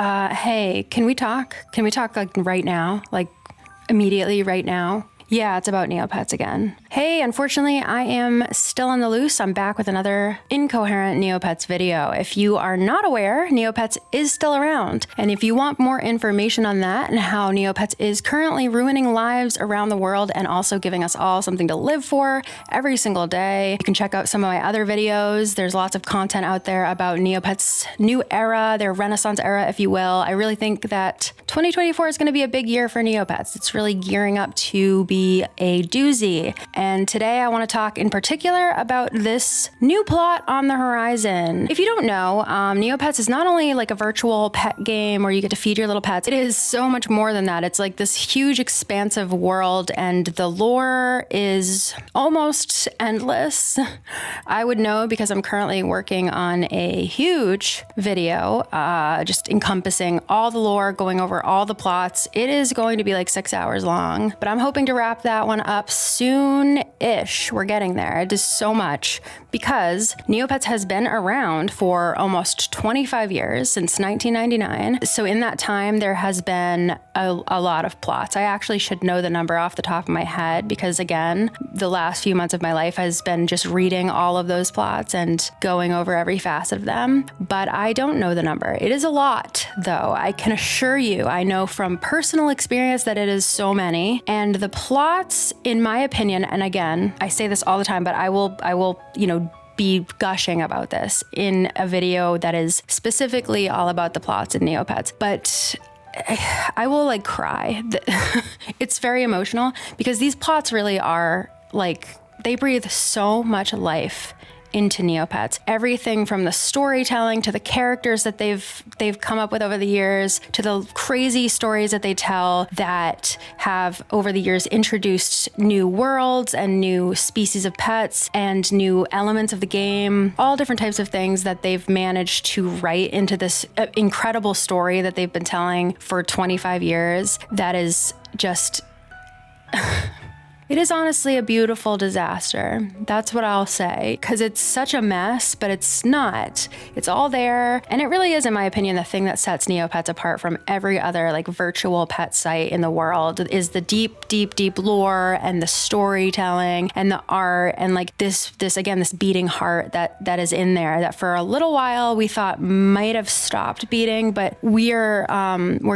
Hey, can we talk? Can we talk like right now? Like immediately right now? Yeah, it's about Neopets again. Hey, unfortunately, I am still on the loose. I'm back with another incoherent Neopets video. If you are not aware, Neopets is still around. And if you want more information on that and how Neopets is currently ruining lives around the world and also giving us all something to live for every single day, you can check out some of my other videos. There's lots of content out there about Neopets' new era, their Renaissance era, if you will. I really think that 2024 is going to be a big year for Neopets. It's really gearing up to be a doozy. And today I want to talk in particular about this new plot on the horizon. If you don't know, Neopets is not only like a virtual pet game where you get to feed your little pets, it is so much more than that. It's like this huge expansive world and the lore is almost endless. I would know because I'm currently working on a huge video just encompassing all the lore, going over all the plots. It is going to be like 6 hours long, but I'm hoping to wrap that one up soon-ish. We're getting there. It is so much because Neopets has been around for almost 25 years, since 1999. So in that time, there has been a lot of plots. I actually should know the number off the top of my head because, again, the last few months of my life has been just reading all of those plots and going over every facet of them. But I don't know the number. It is a lot, though. I can assure you, I know from personal experience that it is so many. And the plots, in my opinion, and again, I say this all the time, but I will, be gushing about this in a video that is specifically all about the plots in Neopets. But I will like cry. It's very emotional because these plots really are like, they breathe so much life into Neopets. Everything from the storytelling to the characters that they've come up with over the years to the crazy stories that they tell that have over the years introduced new worlds and new species of pets and new elements of the game, all different types of things that they've managed to write into this incredible story that they've been telling for 25 years. That is just it is honestly a beautiful disaster. That's what I'll say, because it's such a mess, but it's not. It's all there. And it really is, in my opinion, the thing that sets Neopets apart from every other like virtual pet site in the world is the deep, deep, deep lore and the storytelling and the art and like this beating heart that is in there that for a little while we thought might have stopped beating, but we're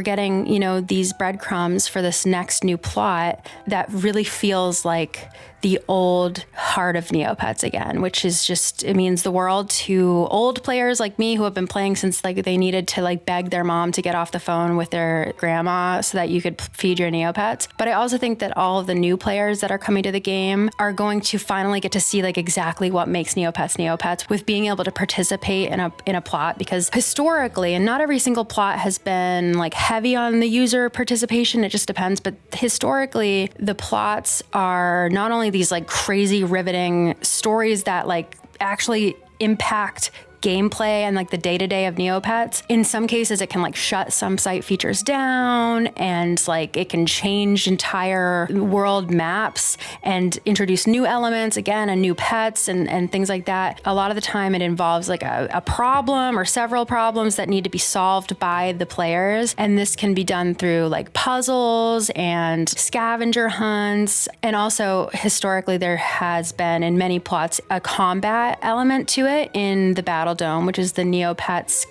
getting, these breadcrumbs for this next new plot that really feels like the old heart of Neopets again, which is just, it means the world to old players like me who have been playing since like they needed to like beg their mom to get off the phone with their grandma so that you could feed your Neopets. But I also think that all of the new players that are coming to the game are going to finally get to see like exactly what makes Neopets with being able to participate in a plot, because historically, and not every single plot has been like heavy on the user participation, it just depends, but historically the plots are not only these like crazy riveting stories that like actually impact gameplay and like the day-to-day of Neopets. In some cases, it can like shut some site features down and like it can change entire world maps and introduce new elements, again, and new pets and things like that. A lot of the time it involves like a problem or several problems that need to be solved by the players. And this can be done through like puzzles and scavenger hunts. And also historically, there has been in many plots a combat element to it in the Battle Dome, which is the Neopets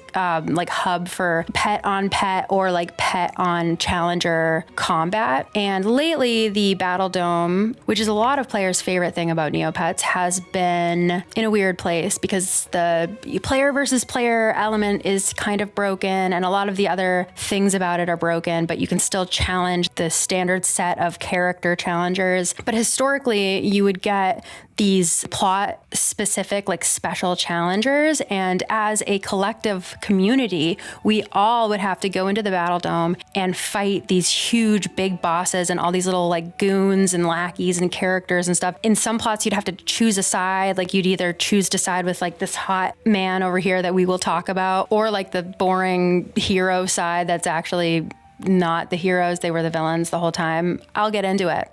like hub for pet on pet or like pet on challenger combat. And lately the Battle Dome, which is a lot of players' favorite thing about Neopets, has been in a weird place because the player versus player element is kind of broken and a lot of the other things about it are broken, but you can still challenge the standard set of character challengers. But historically you would get these plot specific like special challengers, and as a collective community we all would have to go into the Battle Dome and fight these huge big bosses and all these little like goons and lackeys and characters and stuff. In some plots you'd have to choose a side, like you'd either choose to side with like this hot man over here that we will talk about, or like the boring hero side that's actually not the heroes. They were the villains the whole time. I'll get into it.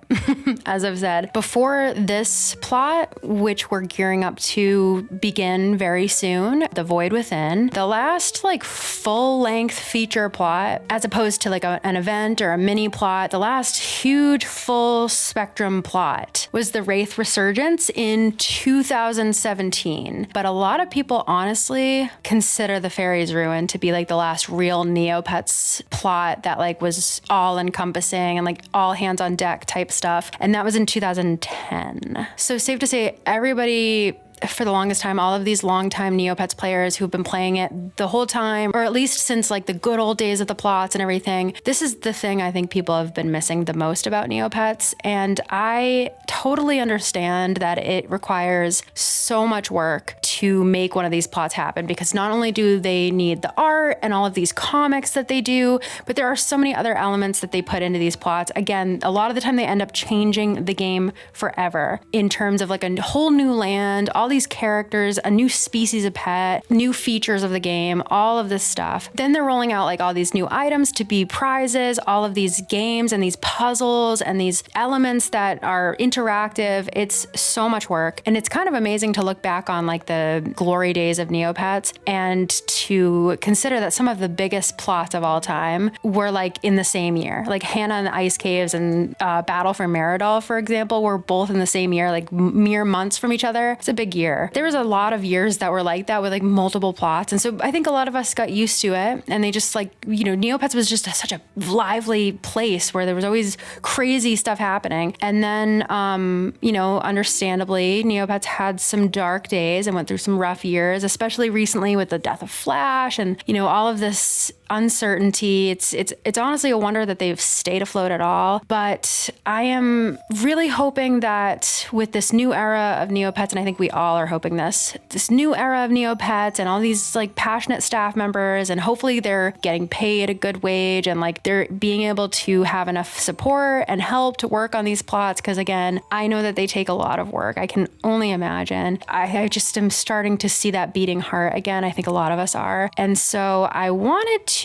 As I've said, before this plot, which we're gearing up to begin very soon, The Void Within, the last like full-length feature plot, as opposed to like an event or a mini plot, the last huge full spectrum plot was the Wraith Resurgence in 2017. But a lot of people honestly consider the Fairies Ruin to be like the last real Neopets plot that like was all encompassing and like all hands on deck type stuff. And that was in 2010. So safe to say everybody, for the longest time, all of these longtime Neopets players who've been playing it the whole time, or at least since like the good old days of the plots and everything, this is the thing I think people have been missing the most about Neopets. And I totally understand that it requires so much work to make one of these plots happen, because not only do they need the art and all of these comics that they do, but there are so many other elements that they put into these plots. Again, a lot of the time they end up changing the game forever in terms of like a whole new land, all these characters, a new species of pet, new features of the game, all of this stuff. Then they're rolling out like all these new items to be prizes, all of these games and these puzzles and these elements that are interactive. It's so much work. And it's kind of amazing to look back on like the glory days of Neopets and to consider that some of the biggest plots of all time were like in the same year. Like Hannah and the Ice Caves and Battle for Meridol, for example, were both in the same year, like mere months from each other. It's a big year. There was a lot of years that were like that with like multiple plots. And so I think a lot of us got used to it, and they just like, you know, Neopets was just such a lively place where there was always crazy stuff happening. And then, you know, understandably, Neopets had some dark days and went through some rough years, especially recently with the death of Flash and, you know, all of this uncertainty. It's honestly a wonder that they've stayed afloat at all. But I am really hoping that with this new era of Neopets, and I think we all are hoping this new era of Neopets and all these like passionate staff members, and hopefully they're getting paid a good wage and like they're being able to have enough support and help to work on these plots. Because again, I know that they take a lot of work. I can only imagine. I just am starting to see that beating heart again. I think a lot of us are. And so I wanted to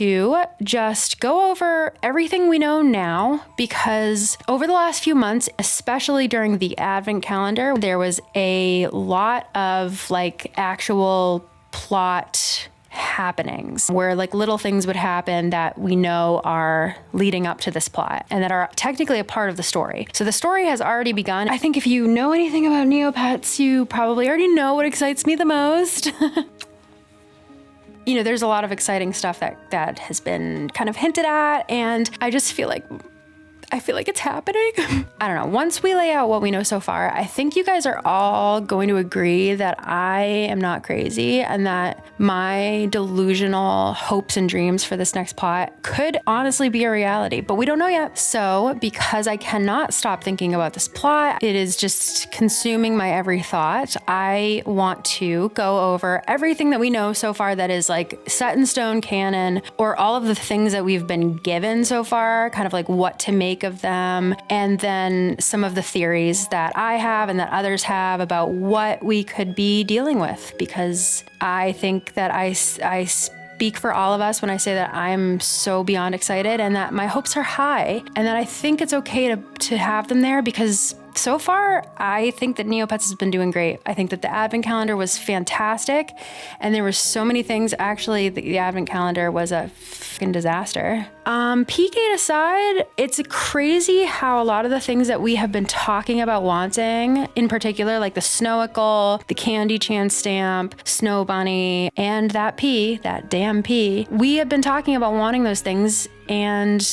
just go over everything we know now, because over the last few months, especially during the Advent calendar, there was a lot of like actual plot happenings where like little things would happen that we know are leading up to this plot and that are technically a part of the story. So the story has already begun. I think if you know anything about Neopets, you probably already know what excites me the most. You know, there's a lot of exciting stuff that has been kind of hinted at, and I just feel like it's happening. I don't know. Once we lay out what we know so far, I think you guys are all going to agree that I am not crazy and that my delusional hopes and dreams for this next plot could honestly be a reality, but we don't know yet. So because I cannot stop thinking about this plot, it is just consuming my every thought. I want to go over everything that we know so far that is like set in stone canon, or all of the things that we've been given so far, kind of like what to make of them, and then some of the theories that I have and that others have about what we could be dealing with, because I think that I speak for all of us when I say that I'm so beyond excited and that my hopes are high, and that I think it's okay to have them there, because so far, I think that Neopets has been doing great. I think that the Advent calendar was fantastic, and there were so many things. Actually, the Advent calendar was a fucking disaster. P-Gate aside, it's crazy how a lot of the things that we have been talking about wanting, in particular, like the Snowicle, the Candy Chan stamp, Snow Bunny, and that damn P, we have been talking about wanting those things, and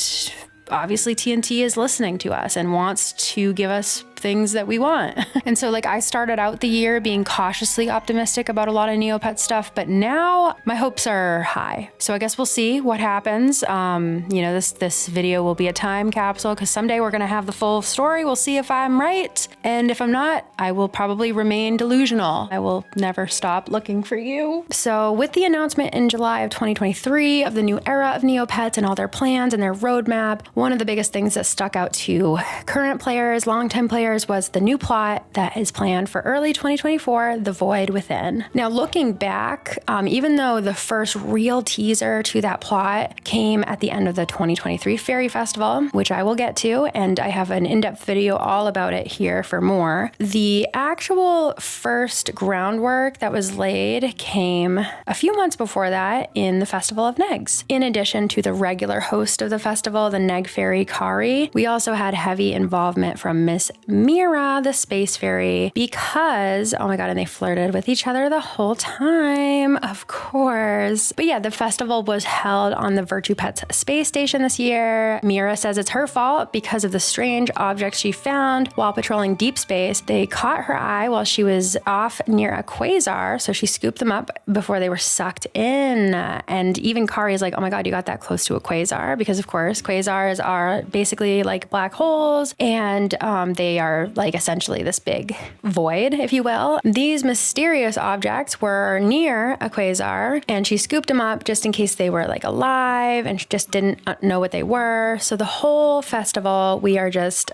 obviously TNT is listening to us and wants to give us things that we want. And so like I started out the year being cautiously optimistic about a lot of Neopet stuff, but now my hopes are high. So I guess we'll see what happens. You know, this video will be a time capsule, because someday we're going to have the full story. We'll see if I'm right. And if I'm not, I will probably remain delusional. I will never stop looking for you. So with the announcement in July of 2023 of the new era of Neopets and all their plans and their roadmap, one of the biggest things that stuck out to current players, longtime players, theirs was the new plot that is planned for early 2024, The Void Within. Now, looking back, even though the first real teaser to that plot came at the end of the 2023 Fairy Festival, which I will get to, and I have an in-depth video all about it here for more, the actual first groundwork that was laid came a few months before that in the Festival of Negs. In addition to the regular host of the festival, the Neg Fairy Kari, we also had heavy involvement from Miss Mira, the Space Fairy, because, oh my god, and they flirted with each other the whole time, of course. But yeah, the festival was held on the Virtue Pets space station this year. Mira says it's her fault because of the strange objects she found while patrolling deep space. They caught her eye while she was off near a quasar, so she scooped them up before they were sucked in. And even Kari is like, oh my god, you got that close to a quasar, because of course quasars are basically like black holes, and they are like essentially this big void, if you will. These mysterious objects were near a quasar, and she scooped them up just in case they were like alive, and she just didn't know what they were. So the whole festival, we are just,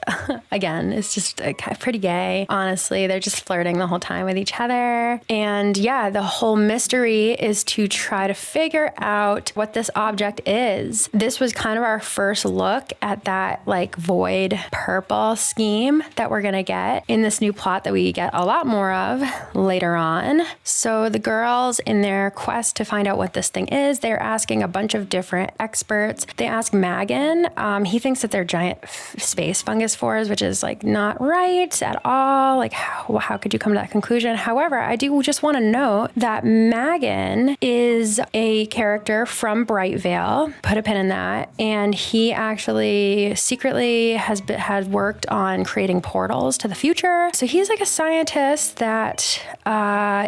again, it's just pretty gay, honestly. They're just flirting the whole time with each other. And yeah, the whole mystery is to try to figure out what this object is. This was kind of our first look at that like void purple scheme that we're gonna get in this new plot that we get a lot more of later on. So the girls, in their quest to find out what this thing is, they're asking a bunch of different experts. They ask Magan. He thinks that they're giant space fungus spores, which is like not right at all. Like how could you come to that conclusion? However, I do just want to note that Magan is a character from Brightvale. Put a pin in that. And he actually secretly has worked on creating portals to the future. So he's like a scientist that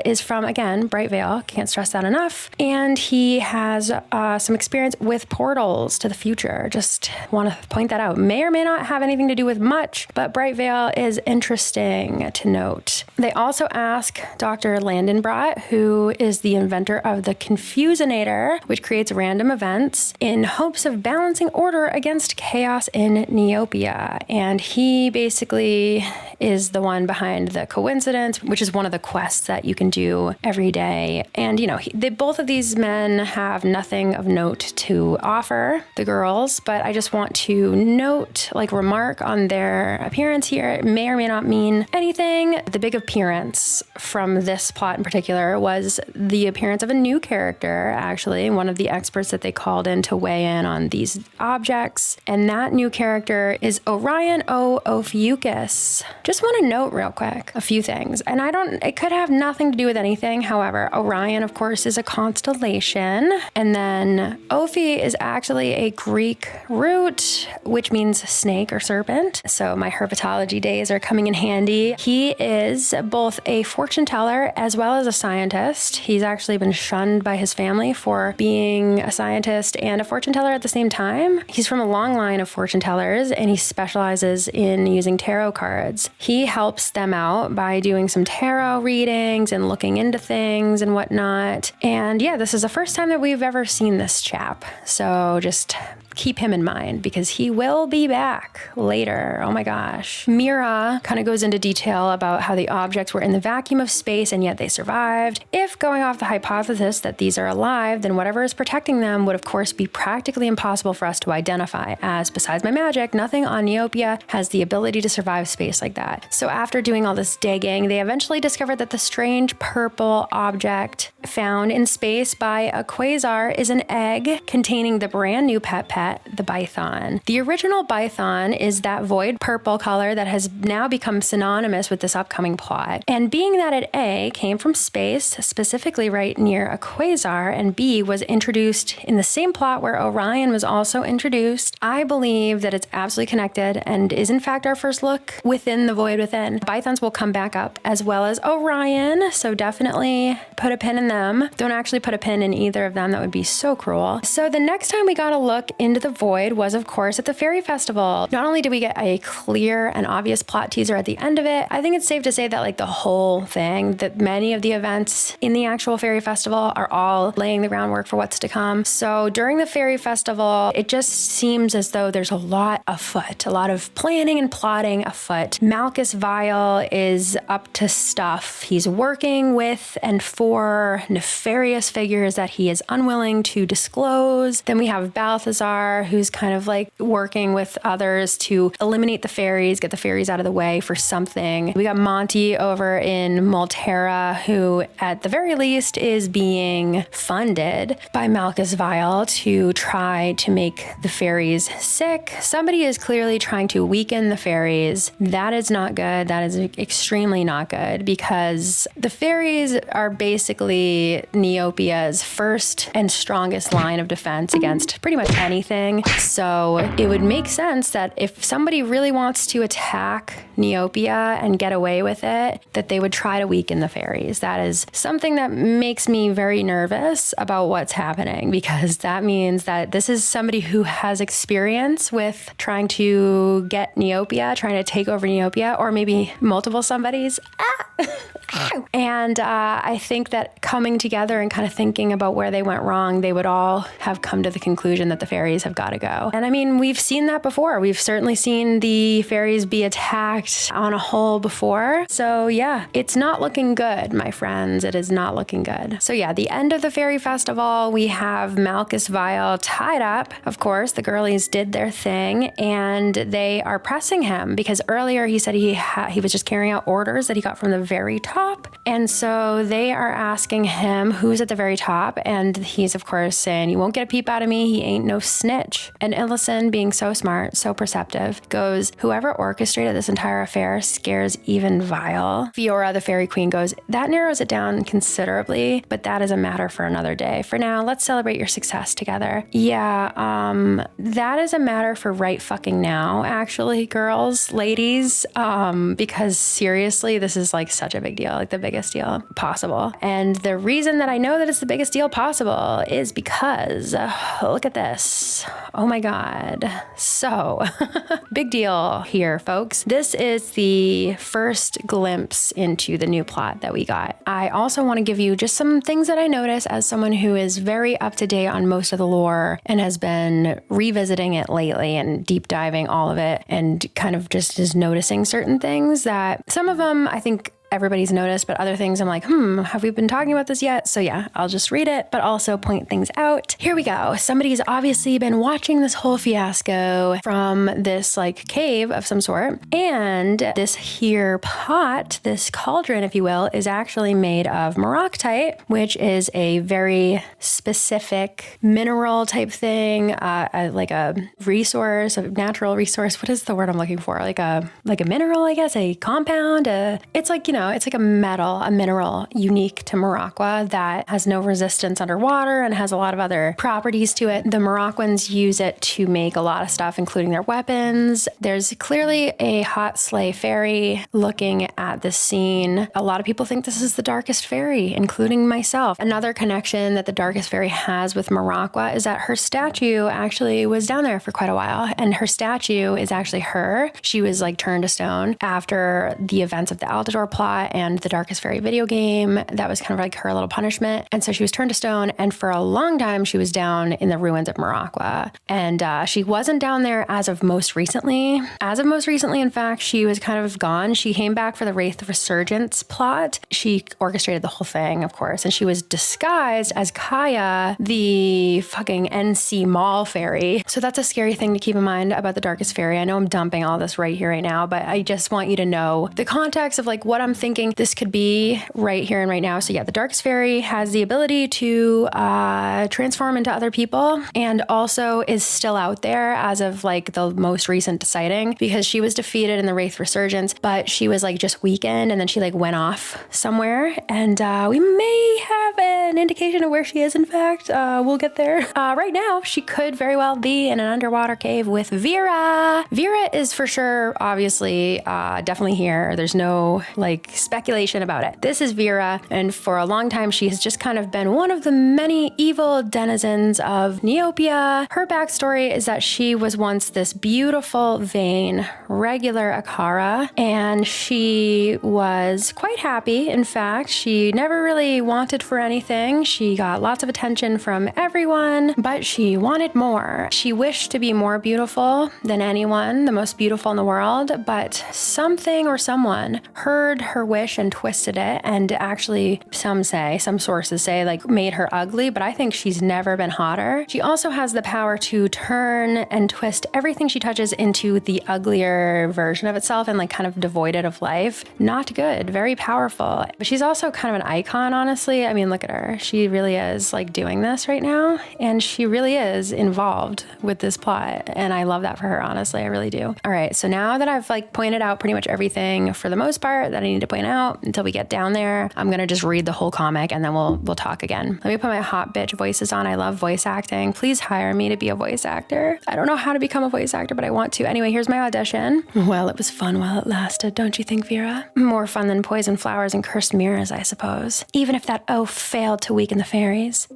is from, again, Brightvale. Can't stress that enough. And he has some experience with portals to the future. Just want to point that out. May or may not have anything to do with much, but Brightvale is interesting to note. They also ask Dr. Landenbrot, who is the inventor of the Confusinator, which creates random events in hopes of balancing order against chaos in Neopia. And he basically is the one behind the coincidence, which is one of the quests that you can do every day. And, you know, both of these men have nothing of note to offer the girls, but I just want to note, like, remark on their appearance here. It may or may not mean anything. The big appearance from this plot in particular was the appearance of a new character, actually, one of the experts that they called in to weigh in on these objects. And that new character is Orion O. Ophiuchus. Just want to note real quick a few things. And it could have nothing to do with anything. However, Orion, of course, is a constellation. And then Ophi is actually a Greek root, which means snake or serpent. So my herpetology days are coming in handy. He is both a fortune teller as well as a scientist. He's actually been shunned by his family for being a scientist and a fortune teller at the same time. He's from a long line of fortune tellers, and he specializes in using tarot cards. He helps them out by doing some tarot readings and looking into things and whatnot. And yeah, this is the first time that we've ever seen this chap. So just keep him in mind because he will be back later. Oh my gosh. Mira kind of goes into detail about how the objects were in the vacuum of space and yet they survived. If going off the hypothesis that these are alive, then whatever is protecting them would of course be practically impossible for us to identify, as besides my magic, nothing on Neopia has the ability to survive space like that. So after doing all this digging, they eventually discovered that the strange purple object found in space by a quasar is an egg containing the brand new pet, the Bython. The original Bython is that void purple color that has now become synonymous with this upcoming plot. And being that it A, came from space, specifically right near a quasar, and B, was introduced in the same plot where Orion was also introduced, I believe that it's absolutely connected and is in fact our first look within the void within. Bythons will come back up as well as Orion, so definitely put a pin in them. Don't actually put a pin in either of them. That would be so cruel. So the next time we got a look in into the void was, of course, at the Fairy Festival. Not only did we get a clear and obvious plot teaser at the end of it, I think it's safe to say that like the whole thing, that many of the events in the actual Fairy Festival are all laying the groundwork for what's to come. So during the Fairy Festival, it just seems as though there's a lot afoot, a lot of planning and plotting afoot. Malchus Vile is up to stuff. He's working with and for nefarious figures that he is unwilling to disclose. Then we have Balthazar, who's kind of like working with others to eliminate the fairies, get the fairies out of the way for something. We got Monty over in Molterra, who at the very least is being funded by Malchus Vile to try to make the fairies sick. Somebody is clearly trying to weaken the fairies. That is not good. That is extremely not good, because the fairies are basically Neopia's first and strongest line of defense against pretty much anything. So it would make sense that if somebody really wants to attack Neopia and get away with it, that they would try to weaken the fairies. That is something that makes me very nervous about what's happening, because that means that this is somebody who has experience with trying to get Neopia, trying to take over Neopia, or maybe multiple somebodies. And I think that coming together and kind of thinking about where they went wrong, they would all have come to the conclusion that the fairies have got to go. And I mean, we've seen that before. We've certainly seen the fairies be attacked on a whole before. So yeah, it's not looking good, my friends. It is not looking good. So yeah, the end of the Fairy Festival, we have Malchus Vile tied up. Of course, the girlies did their thing, and they are pressing him because earlier he said he was just carrying out orders that he got from the very top. And so they are asking him who's at the very top. And he's, of course, saying, "You won't get a peep out of me. He ain't no snitch." And Illison, being so smart, so perceptive, goes, "Whoever orchestrated this entire affair scares even Vile." Fiora, the fairy queen, goes, "That narrows it down considerably, but that is a matter for another day. For now, let's celebrate your success together." Yeah, that is a matter for right fucking now, actually, girls, ladies, because seriously, this is like such a big deal, like the biggest deal possible. And the reason that I know that it's the biggest deal possible is because, look at this. Oh my God. So, big deal here, folks. This is the first glimpse into the new plot that we got. I also want to give you just some things that I noticed as someone who is very up to date on most of the lore and has been revisiting it lately and deep diving all of it, and kind of just is noticing certain things that some of them I think everybody's noticed, but other things I'm like, have we been talking about this yet? So yeah, I'll just read it, but also point things out. Here we go. Somebody's obviously been watching this whole fiasco from this like cave of some sort. And this here pot, this cauldron, if you will, is actually made of moroctite, which is a very specific mineral type thing, like a resource, a natural resource. What is the word I'm looking for? Like a mineral, I guess, a compound. It's like, it's like a mineral unique to Morocco that has no resistance underwater and has a lot of other properties to it. The Moroccans use it to make a lot of stuff, including their weapons. There's clearly a hot sleigh fairy looking at the scene. A lot of people think this is the darkest fairy, including myself. Another connection that the darkest fairy has with Morocco is that her statue actually was down there for quite a while. And her statue is actually her. She was like turned to stone after the events of the Altador plot and the Darkest Fairy video game. That was kind of like her little punishment. And so she was turned to stone. And for a long time, she was down in the ruins of Morocco. And she wasn't down there as of most recently. As of most recently, in fact, she was kind of gone. She came back for the Wraith Resurgence plot. She orchestrated the whole thing, of course. And she was disguised as Kaya, the fucking NC Mall fairy. So that's a scary thing to keep in mind about the Darkest Fairy. I know I'm dumping all this right here, right now, but I just want you to know the context of like what I'm thinking this could be right here and right now. So yeah, the Darkest Fairy has the ability to transform into other people, and also is still out there as of like the most recent sighting, because she was defeated in the Wraith Resurgence, but she was like just weakened and then she like went off somewhere, and we may have an indication of where she is. In fact, we'll get there. Right now, she could very well be in an underwater cave with Vera. Vera is for sure, obviously, definitely here. There's no like speculation about it. This is Vera, and for a long time, she has just kind of been one of the many evil denizens of Neopia. Her backstory is that she was once this beautiful, vain, regular Akara, and she was quite happy. In fact, she never really wanted for anything. She got lots of attention from everyone, but she wanted more. She wished to be more beautiful than anyone, the most beautiful in the world, but something or someone heard her wish and twisted it, and actually, some sources say, like, made her ugly, but I think she's never been hotter. She also has the power to turn and twist everything she touches into the uglier version of itself and like kind of devoid it of life. Not good, very powerful. But she's also kind of an icon, honestly. I mean, look at her. She really is like doing this right now, and she really is involved with this plot, and I love that for her, honestly. I really do. All right, so now that I've like pointed out pretty much everything for the most part that I need to point out until we get down there, I'm gonna just read the whole comic and then we'll talk again. Let me put my hot bitch voices on. I love voice acting. Please hire me to be a voice actor. I don't know how to become a voice actor, but I want to. Anyway, here's my audition. Well, it was fun while it lasted, don't you think, Vera? More fun than poison flowers and cursed mirrors, I suppose. Even if that oaf failed to weaken the fairies.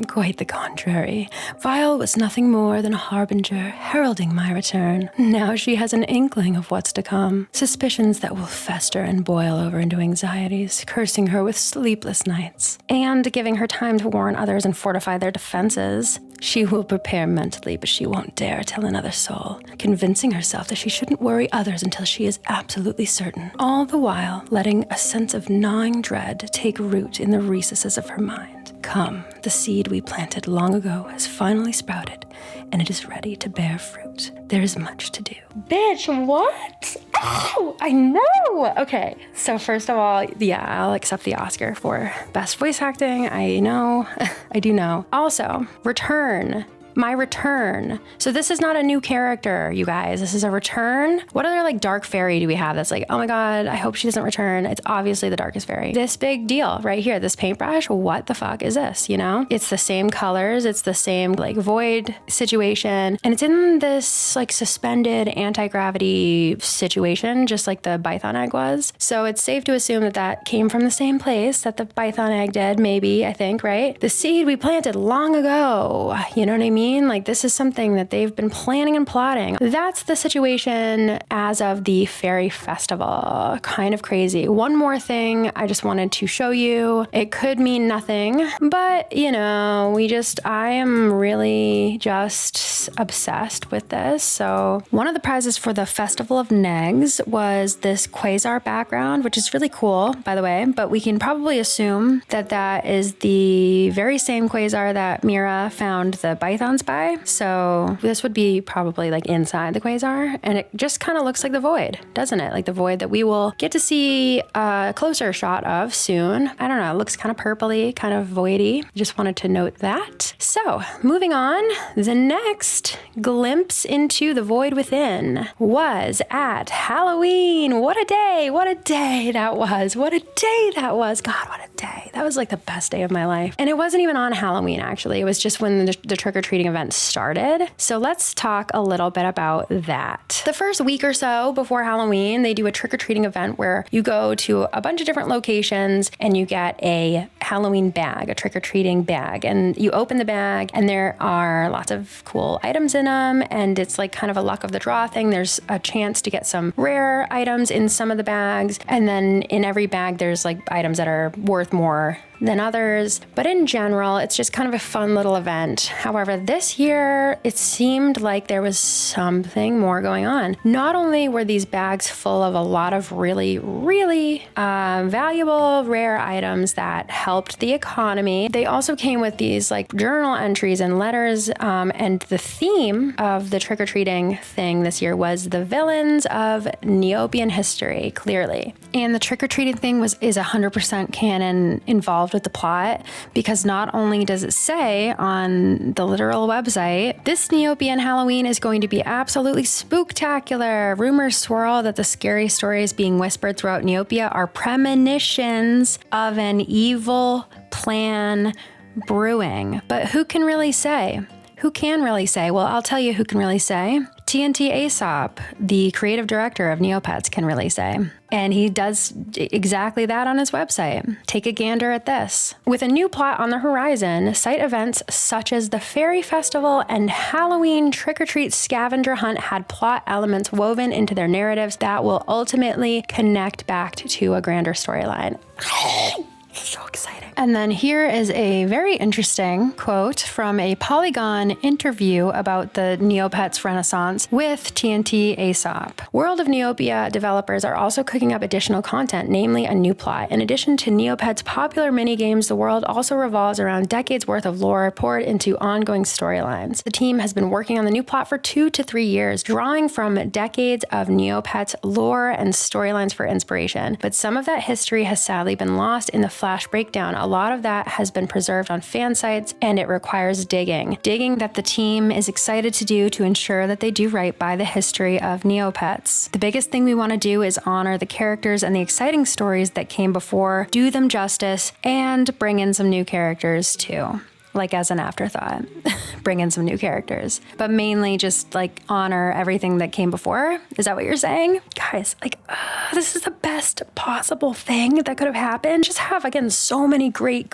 Quite the contrary. Vile was nothing more than a harbinger heralding my return. Now she has an inkling of what's to come. Suspicions that will fester and boil over into anxieties, cursing her with sleepless nights, and giving her time to warn others and fortify their defenses. She will prepare mentally, but she won't dare tell another soul, convincing herself that she shouldn't worry others until she is absolutely certain, all the while letting a sense of gnawing dread take root in the recesses of her mind. Come, the seed we planted long ago has finally sprouted, and it is ready to bear fruit. There is much to do. Bitch, what? Oh, I know! Okay, so first of all, yeah, I'll accept the Oscar for Best Voice Acting. I know. I do know. Also, return. My return. So this is not a new character, you guys. This is a return. What other like dark fairy do we have that's like, oh my God, I hope she doesn't return. It's obviously the darkest fairy. This big deal right here, this paintbrush, what the fuck is this, you know? It's the same colors, it's the same like void situation, and it's in this like suspended anti-gravity situation, just like the Python egg was. So it's safe to assume that that came from the same place that the Python egg did, maybe, I think, right? The seed we planted long ago, you know what I mean? Like this is something that they've been planning and plotting. That's the situation as of the fairy festival. Kind of crazy. One more thing I just wanted to show you. It could mean nothing, but you know, I am really just obsessed with this. So one of the prizes for the Festival of Negs was this quasar background, which is really cool, by the way, but we can probably assume that that is the very same quasar that Mira found the Python by. So this would be probably like inside the quasar, and it just kind of looks like the void, doesn't it? Like the void that we will get to see a closer shot of soon. I don't know, it looks kind of purpley, kind of voidy. Just wanted to note that. So moving on, the next glimpse into the void within was at Halloween. What a day that was. What a day that was. God, what a day. That was like the best day of my life. And it wasn't even on Halloween, actually. It was just when the trick-or-treating event started. So let's talk a little bit about that. The first week or so before Halloween, they do a trick-or-treating event where you go to a bunch of different locations and you get a Halloween bag, a trick-or-treating bag. And you open the bag and there are lots of cool items in them. And it's like kind of a luck of the draw thing. There's a chance to get some rare items in some of the bags. And then in every bag, there's like items that are worth more than others. But in general, it's just kind of a fun little event. However, this year, it seemed like there was something more going on. Not only were these bags full of a lot of really, really valuable, rare items that helped the economy, they also came with these like journal entries and letters. And the theme of the trick-or-treating thing this year was the villains of Neopian history, clearly. And the trick-or-treating thing is 100% canon involved with the plot, because not only does it say on the literal website, this Neopian Halloween is going to be absolutely spooktacular. Rumors swirl that the scary stories being whispered throughout Neopia are premonitions of an evil plan brewing. But who can really say? Who can really say? Well, I'll tell you who can really say. TNT Aesop, the creative director of Neopets, can really say. And he does exactly that on his website. Take a gander at this. With a new plot on the horizon, site events such as the Fairy Festival and Halloween trick-or-treat scavenger hunt had plot elements woven into their narratives that will ultimately connect back to a grander storyline. So exciting. And then here is a very interesting quote from a Polygon interview about the Neopets Renaissance with TNT Aesop. World of Neopia developers are also cooking up additional content, namely a new plot. In addition to Neopets' popular minigames, the world also revolves around decades worth of lore poured into ongoing storylines. The team has been working on the new plot for 2 to 3 years, drawing from decades of Neopets lore and storylines for inspiration. But some of that history has sadly been lost in the Flash breakdown. A lot of that has been preserved on fan sites, and it requires digging that the team is excited to do to ensure that they do right by the history of Neopets. The biggest thing we want to do is honor the characters and the exciting stories that came before, do them justice, and bring in some new characters too. Like as an afterthought, bring in some new characters, but mainly just like honor everything that came before. Is that what you're saying? Guys, like, this is the best possible thing that could have happened. Just have, again, so many great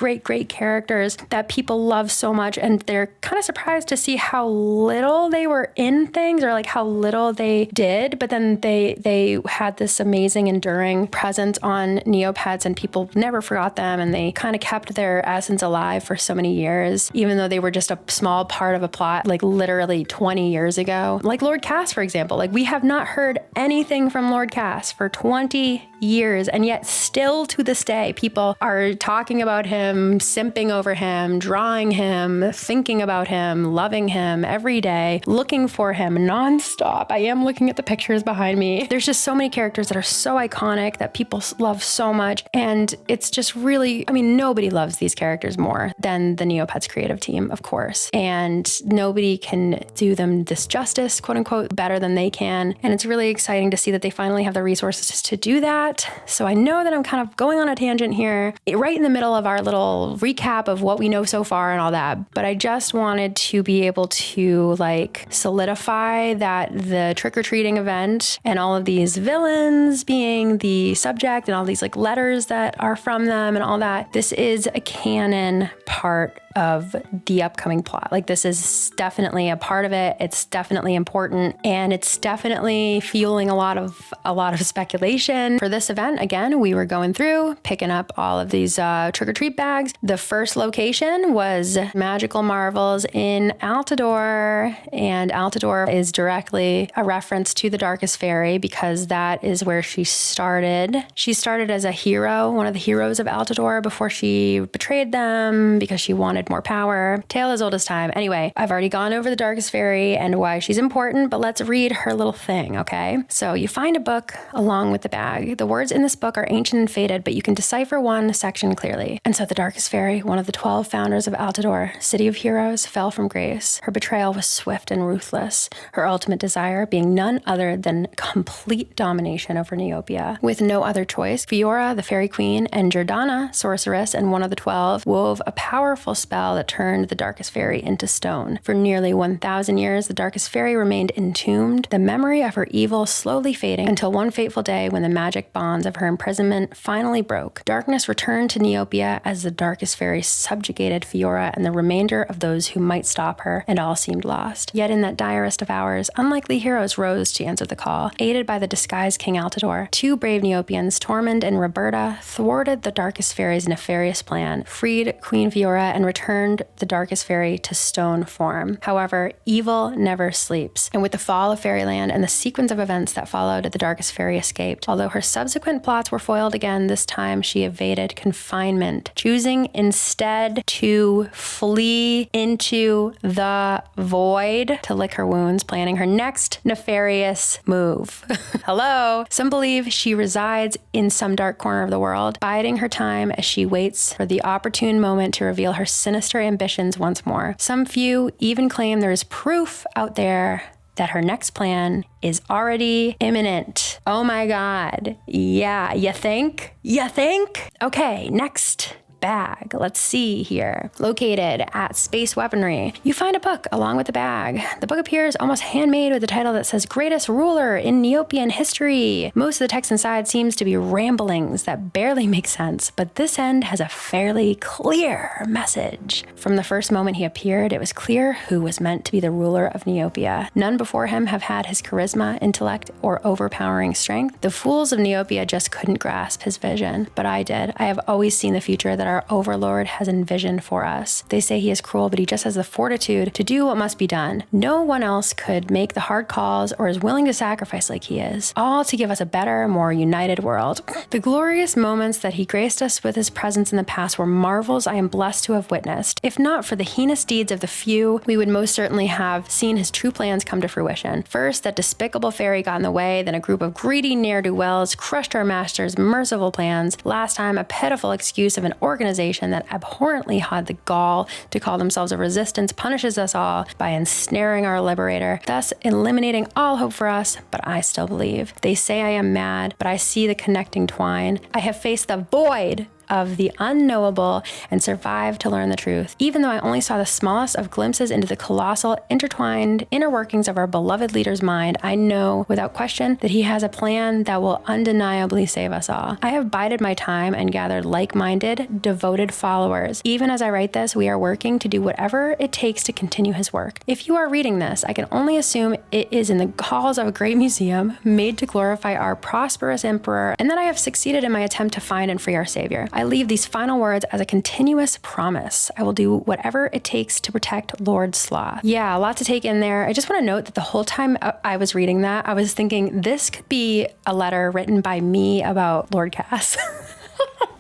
characters that people love so much. And they're kind of surprised to see how little they were in things, or like how little they did. But then they had this amazing enduring presence on Neopets, and people never forgot them. And they kind of kept their essence alive for so many years. Even though they were just a small part of a plot, like literally 20 years ago. Like Lord Cass, for example. Like, we have not heard anything from Lord Cass for 20 years, and yet still to this day, people are talking about him, simping over him, drawing him, thinking about him, loving him every day, looking for him nonstop. I am looking at the pictures behind me. There's just so many characters that are so iconic that people love so much, and it's just really, I mean, nobody loves these characters more than the Neopets creative team, of course, and nobody can do them this justice, quote unquote, better than they can, and it's really exciting to see that they finally have the resources to do that. So I know that I'm kind of going on a tangent here, right in the middle of our little recap of what we know so far and all that. But I just wanted to be able to like solidify that the trick-or-treating event and all of these villains being the subject and all these like letters that are from them and all that, this is a canon part of the upcoming plot. Like, this is definitely a part of it. It's definitely important, and it's definitely fueling a lot of speculation for this event. Again, we were going through picking up all of these trick-or-treat bags. The first location was Magical Marvels in Altador, and Altador is directly a reference to the Darkest Fairy because that is where she started. She started as a hero, one of the heroes of Altador, before she betrayed them because she wanted more power. Tale as old as time. Anyway, I've already gone over the Darkest Fairy and why she's important, but let's read her little thing, okay? So you find a book along with the bag. The words in this book are ancient and faded, but you can decipher one section clearly. And so the Darkest Fairy, one of the 12 founders of Altador, city of heroes, fell from grace. Her betrayal was swift and ruthless, her ultimate desire being none other than complete domination over Neopia. With no other choice, Fiora, the Fairy Queen, and Jordana, sorceress and one of the 12, wove a powerful spell that turned the Darkest Fairy into stone. For nearly 1,000 years, the Darkest Fairy remained entombed, the memory of her evil slowly fading until one fateful day when the magic bonds of her imprisonment finally broke. Darkness returned to Neopia as the Darkest Fairy subjugated Fiora and the remainder of those who might stop her, and all seemed lost. Yet in that direst of hours, unlikely heroes rose to answer the call. Aided by the disguised King Altador, 2 brave Neopians, Tormund and Roberta, thwarted the Darkest Fairy's nefarious plan, freed Queen Fiora, and returned the Darkest Fairy to stone form. However, evil never sleeps, and with the fall of Fairyland and the sequence of events that followed, the Darkest Fairy escaped. Although her subsequent plots were foiled again, this time she evaded confinement, choosing instead to flee into the void to lick her wounds, planning her next nefarious move. Hello? Some believe she resides in some dark corner of the world, biding her time as she waits for the opportune moment to reveal her sinister ambitions once more. Some few even claim there is proof out there that her next plan is already imminent. Oh my God. Yeah, you think? You think? Okay, next bag. Let's see here. Located at Space Weaponry. You find a book along with the bag. The book appears almost handmade with a title that says Greatest Ruler in Neopian History. Most of the text inside seems to be ramblings that barely make sense, but this end has a fairly clear message. From the first moment he appeared, it was clear who was meant to be the ruler of Neopia. None before him have had his charisma, intellect, or overpowering strength. The fools of Neopia just couldn't grasp his vision, but I did. I have always seen the future that our overlord has envisioned for us. They say he is cruel, but he just has the fortitude to do what must be done. No one else could make the hard calls or is willing to sacrifice like he is, all to give us a better, more united world. The glorious moments that he graced us with his presence in the past were marvels I am blessed to have witnessed. If not for the heinous deeds of the few, we would most certainly have seen his true plans come to fruition. First, that despicable fairy got in the way, then a group of greedy ne'er-do-wells crushed our master's merciful plans. Last time, a pitiful excuse of an organization that abhorrently had the gall to call themselves a resistance punishes us all by ensnaring our liberator, thus eliminating all hope for us, but I still believe. They say I am mad, but I see the connecting twine. I have faced the void of the unknowable and survived to learn the truth. Even though I only saw the smallest of glimpses into the colossal, intertwined inner workings of our beloved leader's mind, I know without question that he has a plan that will undeniably save us all. I have bided my time and gathered like-minded, devoted followers. Even as I write this, we are working to do whatever it takes to continue his work. If you are reading this, I can only assume it is in the halls of a great museum made to glorify our prosperous emperor, and that I have succeeded in my attempt to find and free our savior. I leave these final words as a continuous promise. I will do whatever it takes to protect Lord Sloth. Yeah, a lot to take in there. I just want to note that the whole time I was reading that, I was thinking this could be a letter written by me about Lord Cass.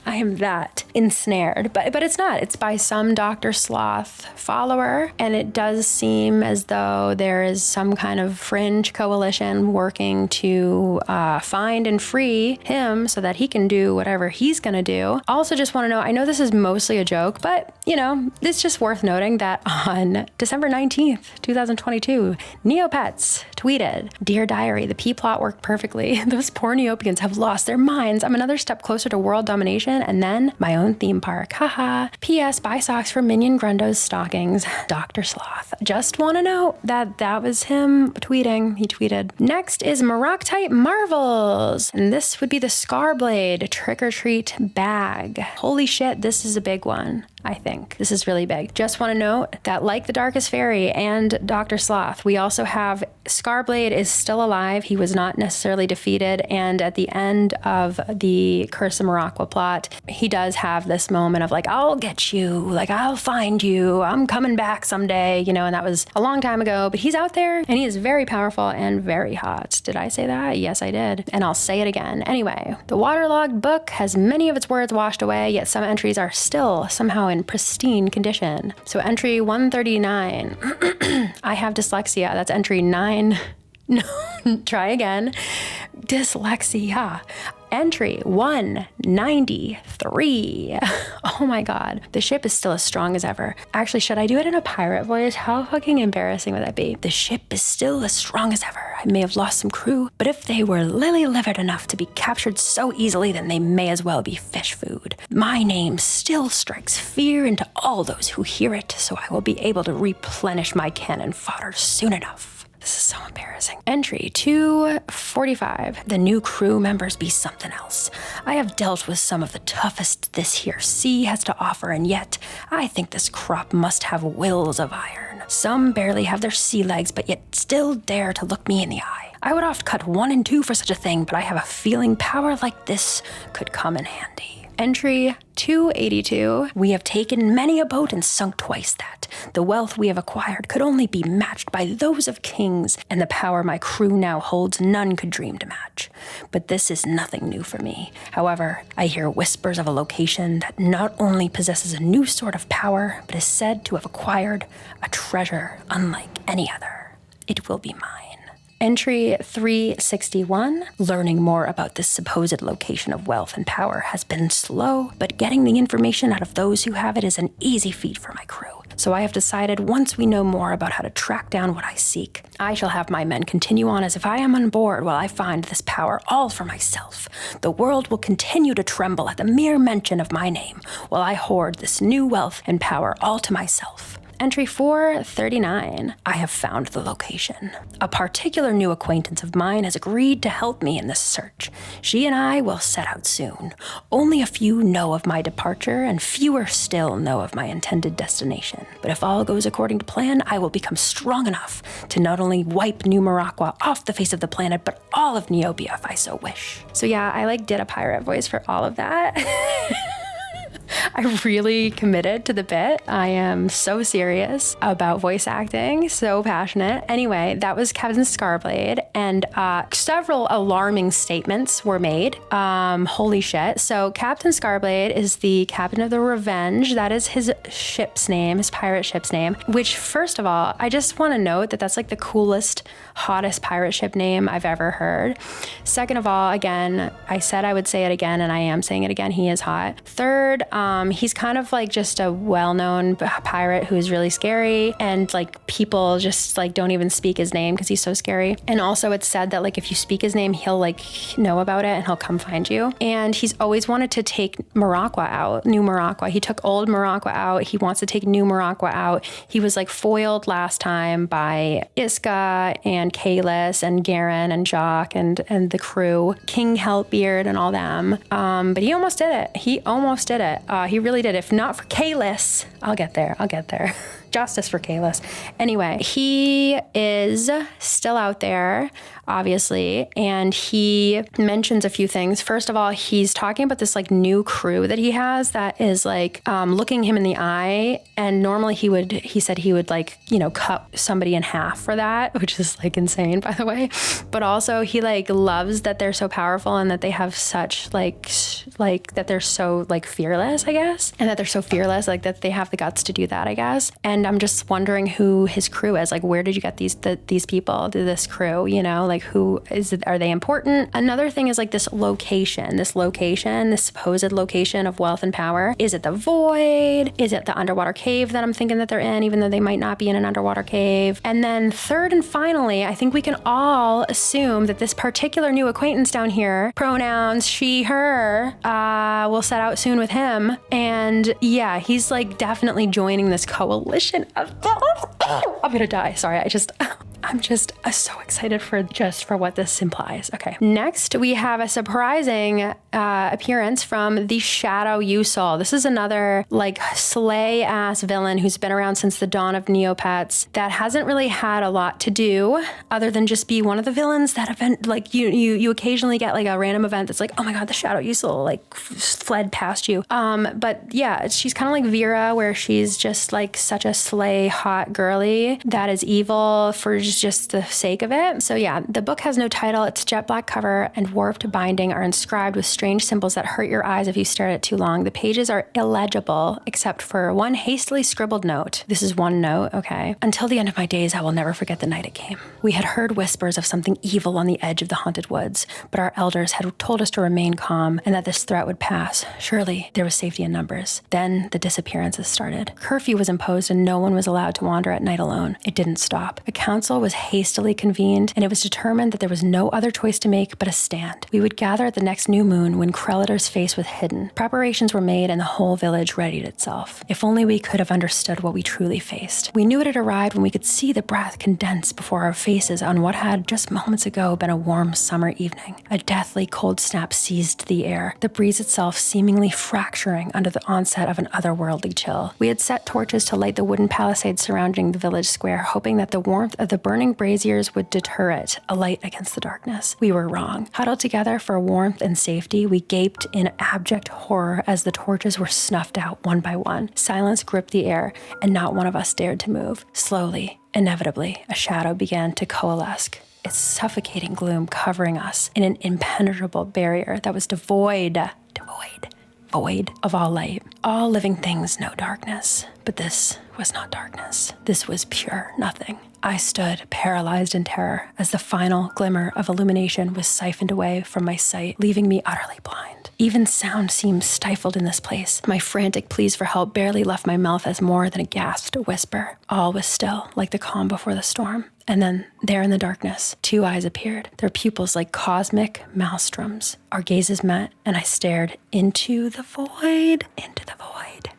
I am that ensnared, but it's not. It's by some Dr. Sloth follower, and it does seem as though there is some kind of fringe coalition working to find and free him so that he can do whatever he's going to do. Also, just want to know, I know this is mostly a joke, but, you know, it's just worth noting that on December 19th, 2022, Neopets tweeted, "Dear Diary, the P-plot worked perfectly. Those poor Neopians have lost their minds. I'm another step closer to world domination and then my own theme park. Haha. P.S. Buy socks for Minion Grundo's stockings. Dr. Sloth." Just want to note that that was him tweeting. He tweeted. Next is Maroctite Marvels. And this would be the Scarblade Trick or Treat bag. Holy shit, this is a big one. I think this is really big. Just want to note that like the Darkest Fairy and Dr. Sloth, we also have Scarblade is still alive. He was not necessarily defeated. And at the end of the Curse of Morocco plot, he does have this moment of like, I'll get you, like I'll find you, I'm coming back someday, you know, and that was a long time ago, but he's out there and he is very powerful and very hot. Did I say that? Yes, I did. And I'll say it again. Anyway, the waterlogged book has many of its words washed away, yet some entries are still somehow in pristine condition. So entry 139, I have dyslexia. That's entry 9. No, try again. Dyslexia. Entry 193. Oh my God. The ship is still as strong as ever. Actually, should I do it in a pirate voice? How fucking embarrassing would that be? The ship is still as strong as ever. I may have lost some crew, but if they were lily-livered enough to be captured so easily, then they may as well be fish food. My name still strikes fear into all those who hear it, so I will be able to replenish my cannon fodder soon enough. This is so embarrassing. Entry 245. The new crew members be something else. I have dealt with some of the toughest this here sea has to offer, and yet I think this crop must have wills of iron. Some barely have their sea legs, but yet still dare to look me in the eye. I would oft cut 1 and 2 for such a thing, but I have a feeling power like this could come in handy. Entry 282. We have taken many a boat and sunk twice that. The wealth we have acquired could only be matched by those of kings, and the power my crew now holds none could dream to match. But this is nothing new for me. However, I hear whispers of a location that not only possesses a new sort of power, but is said to have acquired a treasure unlike any other. It will be mine. Entry 361. Learning more about this supposed location of wealth and power has been slow, but getting the information out of those who have it is an easy feat for my crew. So I have decided once we know more about how to track down what I seek, I shall have my men continue on as if I am on board while I find this power all for myself. The world will continue to tremble at the mere mention of my name while I hoard this new wealth and power all to myself. Entry 439. I have found the location. A particular new acquaintance of mine has agreed to help me in this search. She and I will set out soon. Only a few know of my departure, and fewer still know of my intended destination. But if all goes according to plan, I will become strong enough to not only wipe New Morocco off the face of the planet, but all of Neopia if I so wish. So yeah, I did a pirate voice for all of that. I really committed to the bit. I am so serious about voice acting, so passionate. Anyway, that was Captain Scarblade, and several alarming statements were made. Holy shit. So Captain Scarblade is the captain of the Revenge. That is his ship's name, his pirate ship's name, which first of all, I just want to note that that's like the coolest, hottest pirate ship name I've ever heard. Second of all, again, I said I would say it again, and I am saying it again. He is hot. Third, he's kind of like just a well-known pirate who is really scary, and like people just like don't even speak his name because he's so scary. And also it's said that like if you speak his name, he'll like know about it and he'll come find you. And he's always wanted to take Morocco out, New Morocco. He took old Morocco out. He wants to take New Morocco out. He was like foiled last time by Iska and Kalis and Garen and Jock and the crew, King Helpbeard and all them. But he almost did it. He almost did it. He really did. If not for Kalis, I'll get there. Justice for Kalis. Anyway, he is still out there, obviously, and he mentions a few things. First of all, he's talking about this like new crew that he has that is like looking him in the eye, and normally he said he would like, you know, cut somebody in half for that, which is like insane, by the way. But also he like loves that they're so powerful and that they have such like that they're so like fearless, I guess, and that they're so fearless, like that they have the guts to do that, I guess. And I'm just wondering who his crew is. Like, where did you get these people, this crew, you know, like who is it? Are they important? Another thing is like this supposed location of wealth and power. Is it the void? Is it the underwater cave that I'm thinking that they're in, even though they might not be in an underwater cave? And then third and finally, I think we can all assume that this particular new acquaintance down here, pronouns she, her, will set out soon with him. And yeah, he's like definitely joining this coalition of I'm gonna die. Sorry, I'm just so excited for what this implies. Okay. Next, we have a surprising appearance from the Shadow Usul. This is another like slay ass villain who's been around since the dawn of Neopets that hasn't really had a lot to do other than just be one of the villains that event. Like you occasionally get like a random event that's like, oh my god, the Shadow Usul like fled past you. But yeah, she's kind of like Vera, where she's just like such a slay hot girly that is evil for just the sake of it. So yeah, the book has no title. Its jet black cover and warped binding are inscribed with strange symbols that hurt your eyes if you stare at it too long. The pages are illegible except for one hastily scribbled note. This is one note, okay. Until the end of my days, I will never forget the night it came. We had heard whispers of something evil on the edge of the haunted woods, but our elders had told us to remain calm and that this threat would pass. Surely there was safety in numbers. Then the disappearances started. Curfew was imposed and no one was allowed to wander at night alone. It didn't stop. A council was hastily convened, and it was determined that there was no other choice to make but a stand. We would gather at the next new moon when Krelitor's face was hidden. Preparations were made and the whole village readied itself. If only we could have understood what we truly faced. We knew it had arrived when we could see the breath condense before our faces on what had just moments ago been a warm summer evening. A deathly cold snap seized the air, the breeze itself seemingly fracturing under the onset of an otherworldly chill. We had set torches to light the wooden palisades surrounding the village square, hoping that the warmth of the burning braziers would deter it, a light against the darkness. We were wrong. Huddled together for warmth and safety, we gaped in abject horror as the torches were snuffed out one by one. Silence gripped the air, and not one of us dared to move. Slowly, inevitably, a shadow began to coalesce, its suffocating gloom covering us in an impenetrable barrier that was devoid of all light. All living things know darkness, but this was not darkness. This was pure nothing. I stood paralyzed in terror as the final glimmer of illumination was siphoned away from my sight, leaving me utterly blind. Even sound seemed stifled in this place. My frantic pleas for help barely left my mouth as more than a gasped whisper. All was still, like the calm before the storm. And then, there in the darkness, two eyes appeared, their pupils like cosmic maelstroms. Our gazes met, and I stared into the void.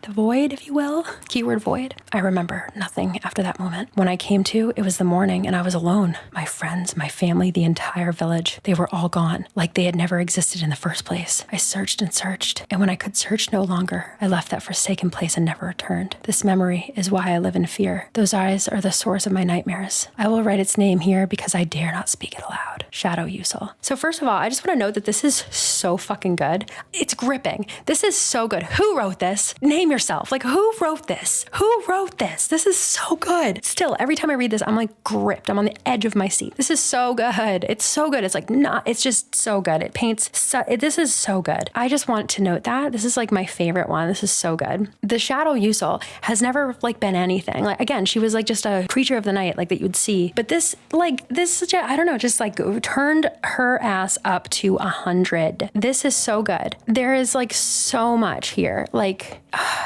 The void, if you will. Keyword void. I remember nothing after that moment. When I came to, it was the morning, and I was alone. My friends, my family, the entire village, they were all gone, like they had never existed in the first place. I searched and searched, and when I could search no longer, I left that forsaken place and never returned. This memory is why I live in fear. Those eyes are the source of my nightmares. I will write its name here because I dare not speak it aloud. Shadow Usul. So first of all, I just want to note that this is so fucking good. It's gripping. This is so good. Who wrote this? Name yourself. Like, who wrote this? Who wrote this? This is so good. Still, every time I read this, I'm like gripped. I'm on the edge of my seat. This is so good. It's so good. It's like it's just so good. It paints, this is so good. I just want to note that. This is like my favorite one. This is so good. The Shadow Usul has never like been anything. Like, again, she was like just a creature of the night, like that you would see. But this, I don't know, just like turned her ass up to 100. This is so good. There is like so much here. Like,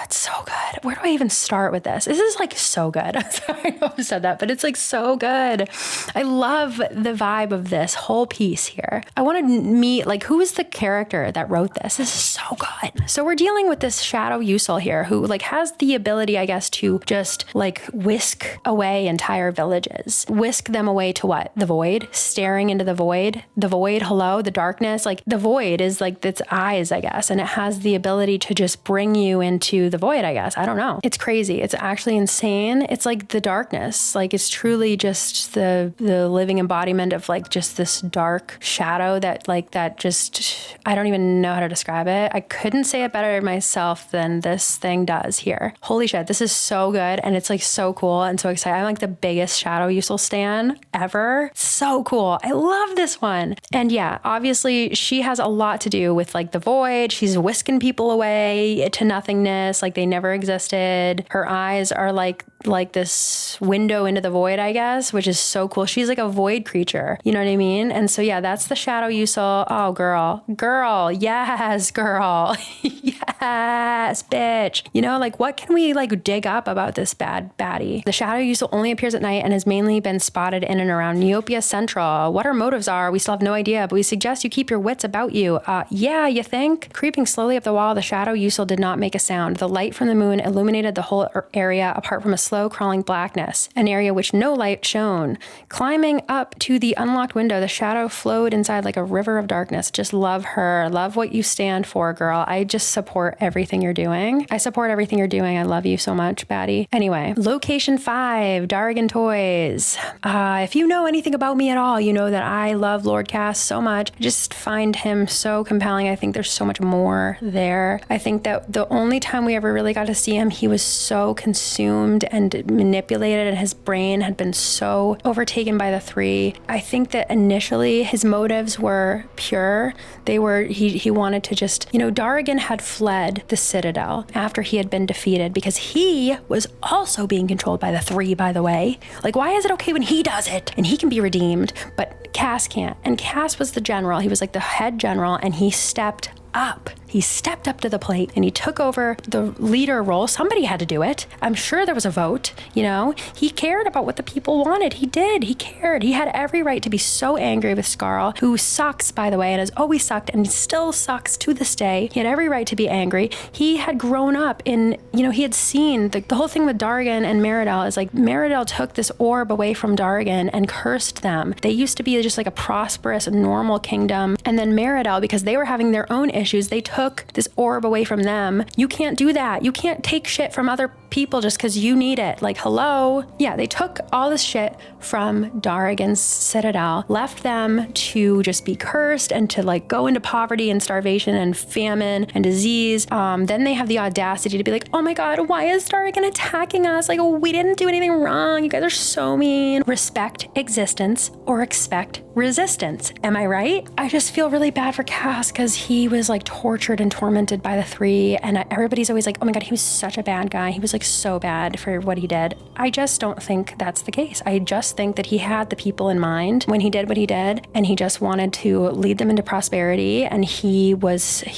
it's so good. Where do I even start with this? This is like so good. I'm sorry I know I said that, but it's like so good. I love the vibe of this whole piece here. I want to meet, like, who is the character that wrote this? This is so good. So we're dealing with this Shadow Usul here who like has the ability, I guess, to just like whisk away entire villages. Whisk them away to what? The void? Staring into the void? The void, hello? The darkness? Like the void is like its eyes, I guess, and it has the ability to just bring you into the void, I guess. I don't know. It's crazy. It's actually insane. It's like the darkness. Like it's truly just the living embodiment of like just this dark shadow that just, I don't even know how to describe it. I couldn't say it better myself than this thing does here. Holy shit. This is so good. And it's like so cool and so exciting. I'm like the biggest Shadow Usul stan ever. So cool. I love this one. And yeah, obviously she has a lot to do with like the void. She's whisking people away to nothingness, like they never existed. Her eyes are like this window into the void, I guess, which is so cool. She's like a void creature. You know what I mean? And so yeah, that's the Shadow Usul. Oh, girl, yes, girl. Yes, bitch. You know, like what can we like dig up about this baddie? The Shadow Usul only appears at night and has mainly been spotted in and around Neopia Central. What her motives are, we still have no idea, but we suggest you keep your wits about you. Yeah, you think? Creeping slowly up the wall, the Shadow Usul did not make a sound. The light from the moon illuminated the whole area apart from a slow crawling blackness, an area which no light shone. Climbing up to the unlocked window, the shadow flowed inside like a river of darkness. Just love her. Love what you stand for, girl. I just support everything you're doing. I support everything you're doing. I love you so much, baddie. Anyway, location 5, Dargan Toys. If you know anything about me at all, you know that I love Lord Cass so much. I just find him so compelling. I think there's so much more there. I think that the only time we ever really got to see him, he was so consumed and manipulated, and his brain had been so overtaken by the three. I think that initially his motives were pure. They were, he wanted to just, you know, Dargan had fled the Citadel after he had been defeated because he was also being controlled by the three, by the way. Like, why is it okay when he does it and he can be redeemed, but Cass can't? And Cass was the general. He was like the head general, and he stepped up. He stepped up to the plate and he took over the leader role. Somebody had to do it. I'm sure there was a vote, you know. He cared about what the people wanted. He did. He cared. He had every right to be so angry with Skarl, who sucks, by the way, and has always sucked and still sucks to this day. He had every right to be angry. He had grown up in, you know, he had seen the whole thing with Dargan and Meridel is like Meridel took this orb away from Dargan and cursed them. They used to be just like a prosperous, normal kingdom. And then Meridel, because they were having their own issues, they took this orb away from them. You can't do that. You can't take shit from other people just because you need it. Like, hello? Yeah, they took all this shit from Dargan's Citadel, left them to just be cursed and to like go into poverty and starvation and famine and disease. Then they have the audacity to be like, oh my God, why is Dargan attacking us? Like, we didn't do anything wrong. You guys are so mean. Respect existence or expect resistance. Am I right? I just feel really bad for Cass because he was like tortured tortured and tormented by the three. And everybody's always like, oh my God, he was such a bad guy. He was like so bad for what he did. I just don't think that's the case. I just think that he had the people in mind when he did what he did, and he just wanted to lead them into prosperity. And he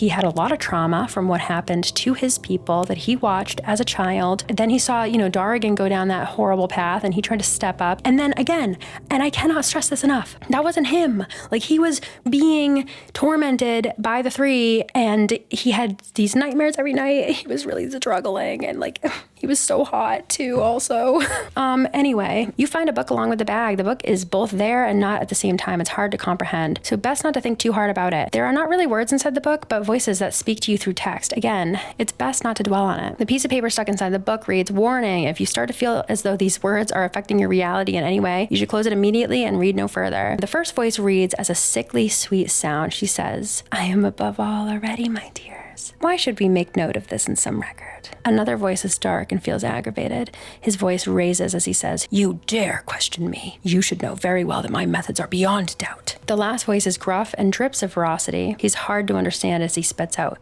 had a lot of trauma from what happened to his people that he watched as a child. Then he saw, Darrigan go down that horrible path, and he tried to step up. And then again, and I cannot stress this enough, that wasn't him. Like, he was being tormented by the three, and he had these nightmares every night. He was really struggling, and like, he was so hot too also. Anyway, you find a book along with the bag. The book is both there and not at the same time. It's hard to comprehend. So best not to think too hard about it. There are not really words inside the book, but voices that speak to you through text. Again, it's best not to dwell on it. The piece of paper stuck inside the book reads, "Warning, if you start to feel as though these words are affecting your reality in any way, you should close it immediately and read no further." The first voice reads as a sickly sweet sound. She says, "I am above all already, my dears. Why should we make note of this in some record?" Another voice is dark and feels aggravated. His voice raises as he says, "You dare question me. You should know very well that my methods are beyond doubt." The last voice is gruff and drips of ferocity. He's hard to understand as he spits out,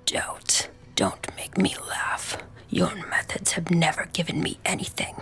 Don't make me laugh. Your methods have never given me anything,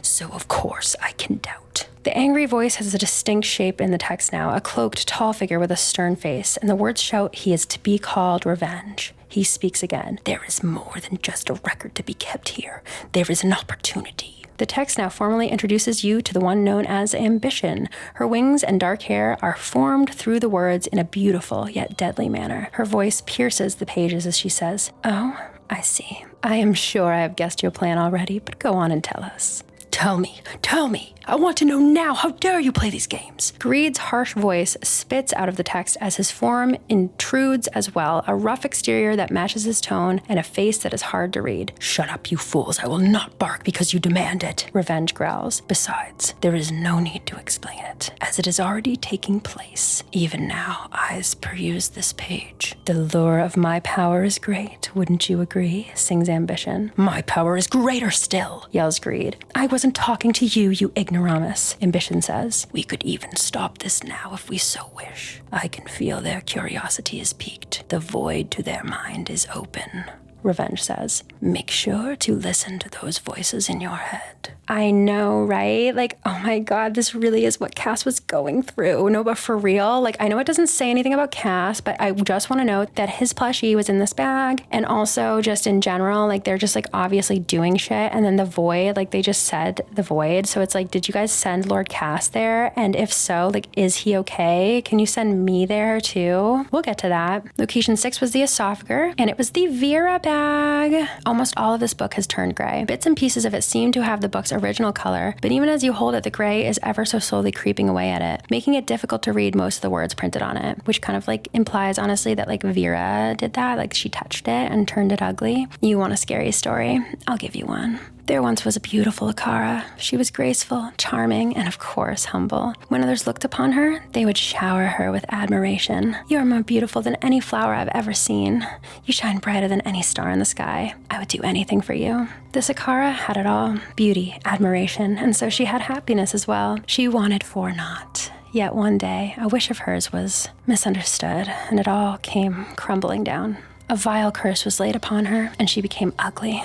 so of course I can doubt." The angry voice has a distinct shape in the text now, a cloaked, tall figure with a stern face, and the words shout he is to be called revenge. He speaks again. "There is more than just a record to be kept here. There is an opportunity." The text now formally introduces you to the one known as Ambition. Her wings and dark hair are formed through the words in a beautiful yet deadly manner. Her voice pierces the pages as she says, "Oh, I see. I am sure I have guessed your plan already, but go on and tell us." Tell me. I want to know now. How dare you play these games?" Greed's harsh voice spits out of the text as his form intrudes as well, a rough exterior that matches his tone and a face that is hard to read. "Shut up, you fools. I will not bark because you demand it," Revenge growls. "Besides, there is no need to explain it, as it is already taking place. Even now, eyes peruse this page. The lure of my power is great, wouldn't you agree?" sings Ambition. "My power is greater still," yells Greed. "I wasn't talking to you, you ignoramus," Ambition says. "We could even stop this now if we so wish. I can feel their curiosity is piqued. The void to their mind is open," Revenge says. "Make sure to listen to those voices in your head." I know, right? Like, oh my God, this really is what Cass was going through. No, but for real, like, I know it doesn't say anything about Cass, but I just want to note that his plushie was in this bag. And also just in general, like, they're just like obviously doing shit. And then the void, like, they just said the void. So it's like, did you guys send Lord Cass there? And if so, like, is he okay? Can you send me there too? We'll get to that. Location 6 was the esophagus, and it was the Vera bag. Almost all of this book has turned gray. Bits and pieces of it seem to have the book's original color, but even as you hold it, the gray is ever so slowly creeping away at it, making it difficult to read most of the words printed on it, which kind of like implies, honestly, that like Vera did that, like she touched it and turned it ugly. You want a scary story? I'll give you one. There once was a beautiful Akara. She was graceful, charming, and of course humble. When others looked upon her, they would shower her with admiration. "You are more beautiful than any flower I've ever seen. You shine brighter than any star in the sky. I would do anything for you." This Akara had it all: beauty, admiration, and so she had happiness as well. She wanted for naught. Yet one day, a wish of hers was misunderstood, and it all came crumbling down. A vile curse was laid upon her, and she became ugly.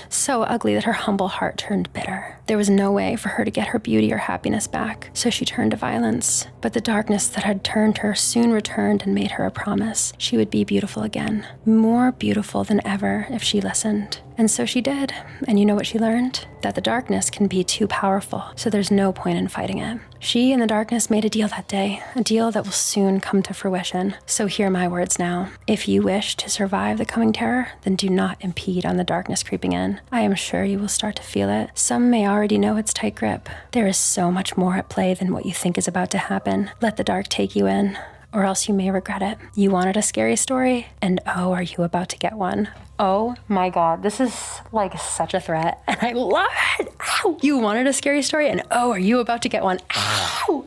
So ugly that her humble heart turned bitter. There was no way for her to get her beauty or happiness back, so she turned to violence. But the darkness that had turned her soon returned and made her a promise. She would be beautiful again, more beautiful than ever if she listened. And so she did. And you know what she learned? That the darkness can be too powerful, so there's no point in fighting it. She and the darkness made a deal that day, a deal that will soon come to fruition. So hear my words now. If you wish to survive the coming terror, then do not impede on the darkness creeping in. I am sure you will start to feel it. Some may already know its tight grip. There is so much more at play than what you think is about to happen. Let the dark take you in, or else you may regret it. You wanted a scary story, and oh, are you about to get one? Oh my God, this is like such a threat, and I love it. Ow! You wanted a scary story, and oh, are you about to get one? Ow!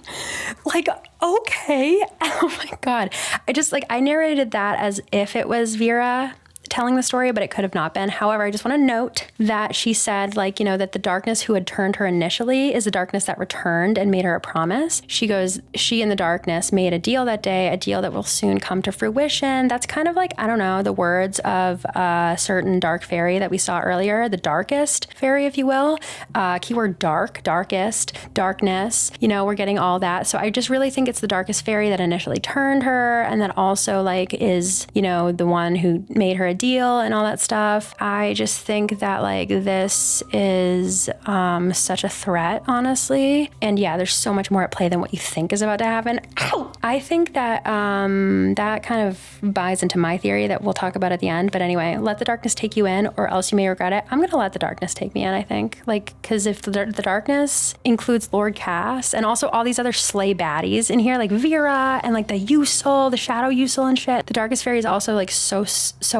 Like, okay. Oh my God. I narrated that as if it was Vera telling the story, but it could have not been. However, I just want to note that she said, like, you know, that the darkness who had turned her initially is the darkness that returned and made her a promise. She goes, she and the darkness made a deal that day, a deal that will soon come to fruition. That's kind of like, I don't know, the words of a certain dark fairy that we saw earlier, the darkest fairy, if you will. Keyword dark, darkest, darkness, you know, we're getting all that. So I just really think it's the darkest fairy that initially turned her, and that also like is, you know, the one who made her a deal and all that stuff. I just think that like this is such a threat, honestly. And yeah, there's so much more at play than what you think is about to happen. Ow! I think that that kind of buys into my theory that we'll talk about at the end. But anyway, let the darkness take you in, or else you may regret it. I'm gonna let the darkness take me in, I think. Like, because if the darkness includes Lord Cass and also all these other slay baddies in here, like Vera and like the Usul, the Shadow Usul and shit, the darkest fairy is also like so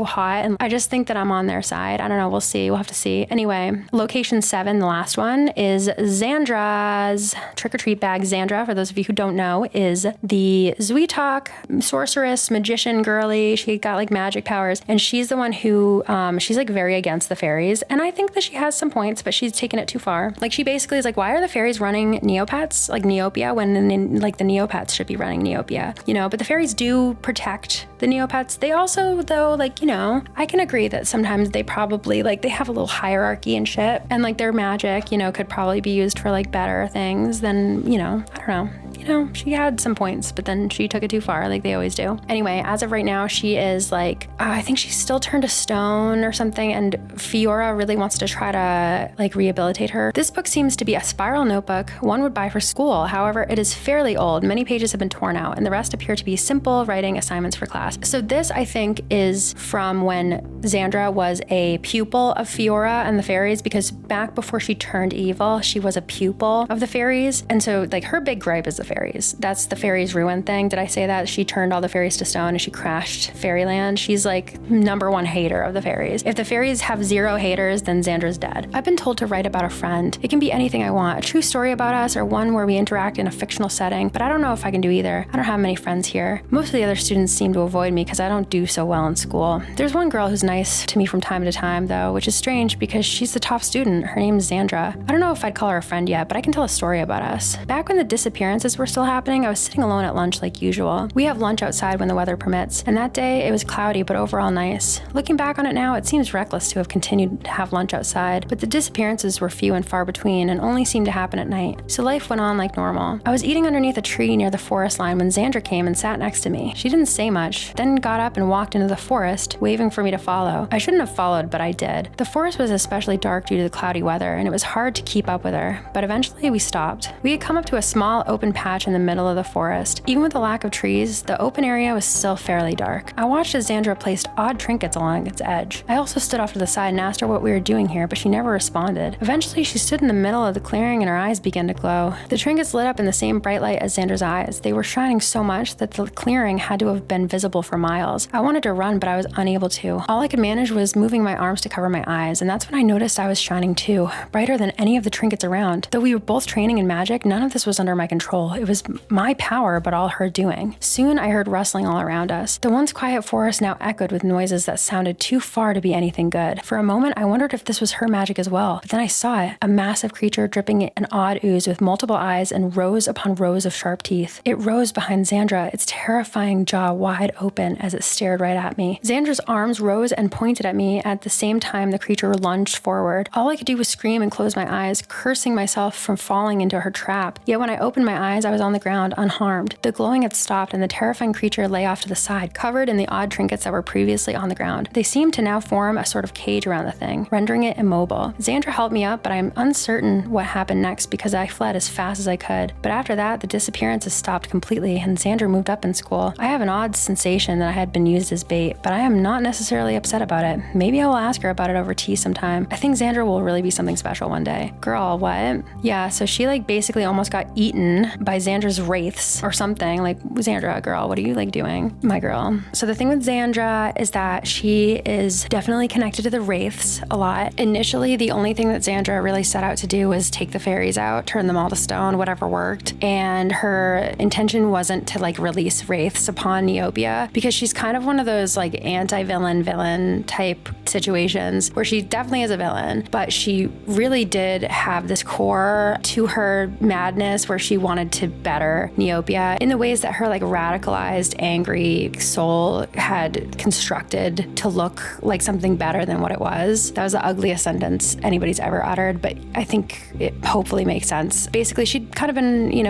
hot. And I just think that I'm on their side. I don't know. We'll see. We'll have to see. Anyway, location 7, the last one, is Xandra's trick-or-treat bag. Xandra, for those of you who don't know, is the Zweetok sorceress, magician girly. She got like magic powers, and she's the one who, she's like very against the fairies. And I think that she has some points, but she's taken it too far. Like she basically is like, why are the fairies running Neopets, like Neopia, when like the Neopets should be running Neopia, you know? But the fairies do protect the Neopets. They also, though, like, you know, I can agree that sometimes they probably like, they have a little hierarchy and shit, and like their magic, you know, could probably be used for like better things than, you know, I don't know. You know, she had some points, but then she took it too far, like they always do. Anyway, as of right now, she is like, I think she's still turned to stone or something, and Fiora really wants to try to like rehabilitate her. This book seems to be a spiral notebook one would buy for school. However, it is fairly old. Many pages have been torn out, and the rest appear to be simple writing assignments for class. So this, I think, is from when Xandra was a pupil of Fiora and the fairies, because back before she turned evil, she was a pupil of the fairies. And so like her big gripe is the fairies. That's the fairies ruin thing. Did I say that? She turned all the fairies to stone and she crashed fairyland. She's like #1 hater of the fairies. If the fairies have 0 haters, then Xandra's dead. I've been told to write about a friend. It can be anything I want, a true story about us or one where we interact in a fictional setting, but I don't know if I can do either. I don't have many friends here. Most of the other students seem to avoid me because I don't do so well in school. There's one girl who's nice to me from time to time though, which is strange because she's the top student. Her name's Xandra. I don't know if I'd call her a friend yet, but I can tell a story about us. Back when the disappearances were still happening, I was sitting alone at lunch like usual. We have lunch outside when the weather permits, and that day it was cloudy but overall nice. Looking back on it now, it seems reckless to have continued to have lunch outside, but the disappearances were few and far between and only seemed to happen at night, so life went on like normal. I was eating underneath a tree near the forest line when Xandra came and sat next to me. She didn't say much, then got up and walked into the forest, waving for me to follow. I shouldn't have followed, but I did. The forest was especially dark due to the cloudy weather, and it was hard to keep up with her, but eventually we stopped. We had come up to a small open patch in the middle of the forest. Even with the lack of trees, the open area was still fairly dark. I watched as Xandra placed odd trinkets along its edge. I also stood off to the side and asked her what we were doing here, but she never responded. Eventually, she stood in the middle of the clearing and her eyes began to glow. The trinkets lit up in the same bright light as Xandra's eyes. They were shining so much that the clearing had to have been visible for miles. I wanted to run, but I was unable to. All I could manage was moving my arms to cover my eyes, and that's when I noticed I was shining too, brighter than any of the trinkets around. Though we were both training in magic, none of this was under my control. It was my power, but all her doing. Soon I heard rustling all around us. The once quiet forest now echoed with noises that sounded too far to be anything good. For a moment, I wondered if this was her magic as well, but then I saw it, a massive creature dripping an odd ooze with multiple eyes and rows upon rows of sharp teeth. It rose behind Xandra, its terrifying jaw wide open as it stared right at me. Xandra's arms rose and pointed at me at the same time the creature lunged forward. All I could do was scream and close my eyes, cursing myself from falling into her trap. Yet when I opened my eyes, I was on the ground, unharmed. The glowing had stopped and the terrifying creature lay off to the side, covered in the odd trinkets that were previously on the ground. They seemed to now form a sort of cage around the thing, rendering it immobile. Xandra helped me up, but I'm uncertain what happened next because I fled as fast as I could. But after that, the disappearances stopped completely and Xandra moved up in school. I have an odd sensation that I had been used as bait, but I am not necessarily upset about it. Maybe I will ask her about it over tea sometime. I think Xandra will really be something special one day. Girl, what? Yeah, so she like basically almost got eaten by Xandra's wraiths or something. Like, Xandra, girl, what are you like doing? My girl. So the thing with Xandra is that she is definitely connected to the wraiths a lot. Initially, the only thing that Xandra really set out to do was take the fairies out, turn them all to stone, whatever worked. And her intention wasn't to like release wraiths upon Neopia, because she's kind of one of those like anti-villain type situations where she definitely is a villain, but she really did have this core to her madness where she wanted to better Neopia in the ways that her like radicalized, angry soul had constructed to look like something better than what it was. That was the ugliest sentence anybody's ever uttered, but I think it hopefully makes sense. Basically, she'd kind of been,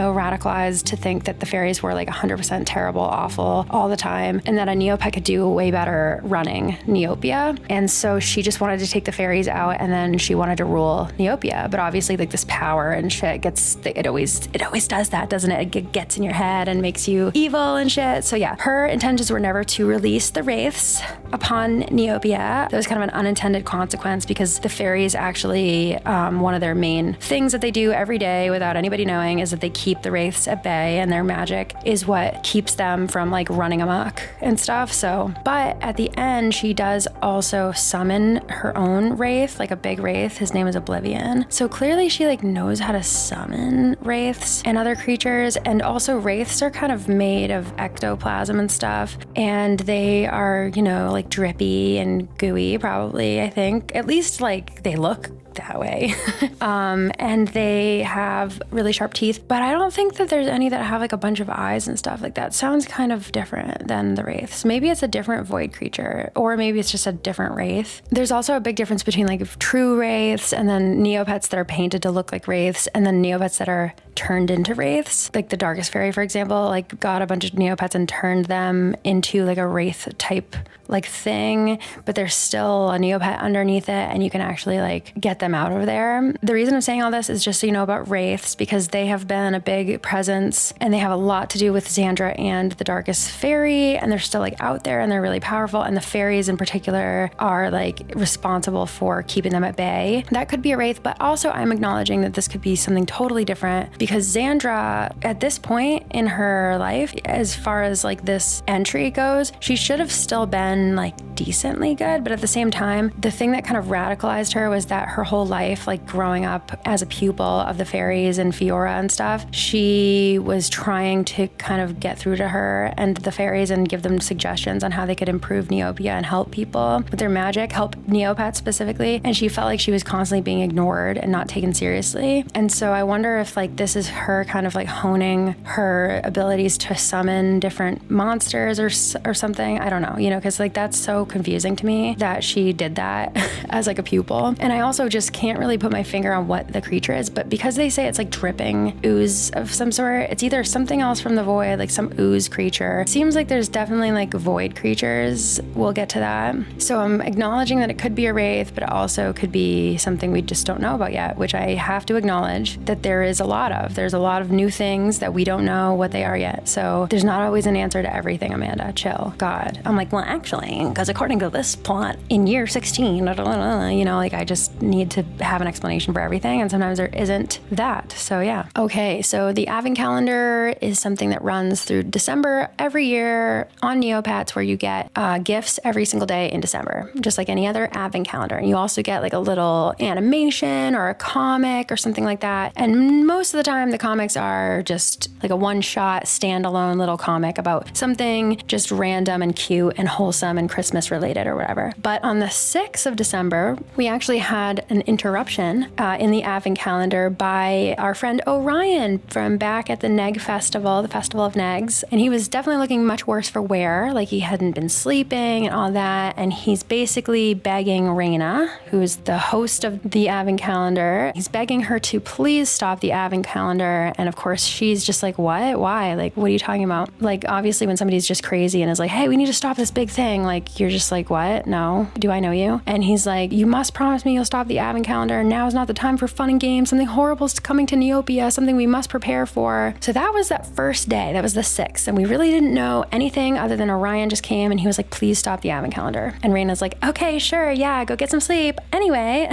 radicalized to think that the fairies were like 100% terrible, awful all the time, and that a Neopet could do way better running Neopia. And so she just wanted to take the fairies out, and then she wanted to rule Neopia. But obviously, like, this power and shit it always does that, doesn't it? It gets in your head and makes you evil and shit. So yeah, her intentions were never to release the wraiths upon Neopia. That was kind of an unintended consequence, because the fairies actually, one of their main things that they do every day without anybody knowing is that they keep the wraiths at bay, and their magic is what keeps them from like running amok and stuff. So, but at the end, she does also summon her own wraith, like a big wraith. His name is Oblivion. So clearly she like knows how to summon wraiths and other creatures. And also wraiths are kind of made of ectoplasm and stuff, and they are, like drippy and gooey, probably, I think. At least like they look that way. And they have really sharp teeth, but I don't think that there's any that have like a bunch of eyes and stuff like that. Sounds kind of different than the wraiths. Maybe it's a different void creature, or maybe it's just a different wraith. There's also a big difference between like true wraiths and then Neopets that are painted to look like wraiths, and then Neopets that are turned into wraiths. Like the Darkest Fairy, for example, like got a bunch of Neopets and turned them into like a wraith type like thing, but there's still a Neopet underneath it, and you can actually like get them out of there. The reason I'm saying all this is just so you know about wraiths, because they have been a big presence and they have a lot to do with Xandra and the Darkest Fairy, and they're still like out there and they're really powerful, and the fairies in particular are like responsible for keeping them at bay. That could be a wraith, but also I'm acknowledging that this could be something totally different, because Xandra at this point in her life, as far as like this entry goes, she should have still been like decently good, but at the same time, the thing that kind of radicalized her was that her whole life, like growing up as a pupil of the fairies and Fiora and stuff, she was trying to kind of get through to her and the fairies and give them suggestions on how they could improve Neopia and help people with their magic, help Neopets specifically, and she felt like she was constantly being ignored and not taken seriously. And so I wonder if like this is her kind of like honing her abilities to summon different monsters or something. I don't know, because like that's so confusing to me that she did that as like a pupil. And I also just can't really put my finger on what the creature is, but because they say it's like dripping ooze of some sort, it's either something else from the void, like some ooze creature. Seems like there's definitely like void creatures. We'll get to that. So I'm acknowledging that it could be a wraith, but it also could be something we just don't know about yet, which I have to acknowledge that there is a lot of. There's a lot of new things that we don't know what they are yet. So there's not always an answer to everything, Amanda. Chill. God. I'm like, well, actually, because according to this plot in year 16, like I just need to have an explanation for everything, and sometimes there isn't that. So yeah. Okay, so the Advent calendar is something that runs through December every year on Neopets, where you get gifts every single day in December, just like any other Advent calendar. And you also get like a little animation or a comic or something like that. And most of the time, the comics are just like a one-shot, standalone little comic about something just random and cute and wholesome and Christmas related or whatever. But on the 6th of December, we actually had an interruption in the Advent calendar by our friend Orion from back at the Neg Festival, the Festival of Negs. And he was definitely looking much worse for wear, like he hadn't been sleeping and all that. And he's basically begging Raina, who's the host of the Advent calendar, he's begging her to please stop the Advent calendar. And of course, she's just like, what? Why? Like, what are you talking about? Like, obviously, when somebody's just crazy and is like, hey, we need to stop this big thing, like, you're just like, what? No. Do I know you? And he's like, you must promise me you'll stop the Advent calendar. Now is not the time for fun and games. Something horrible is coming to Neopia, something we must prepare for. So that was that first day. That was the 6th. And we really didn't know anything other than Orion just came and he was like, please stop the Advent calendar. And Raina's like, okay, sure. Yeah, go get some sleep. Anyway,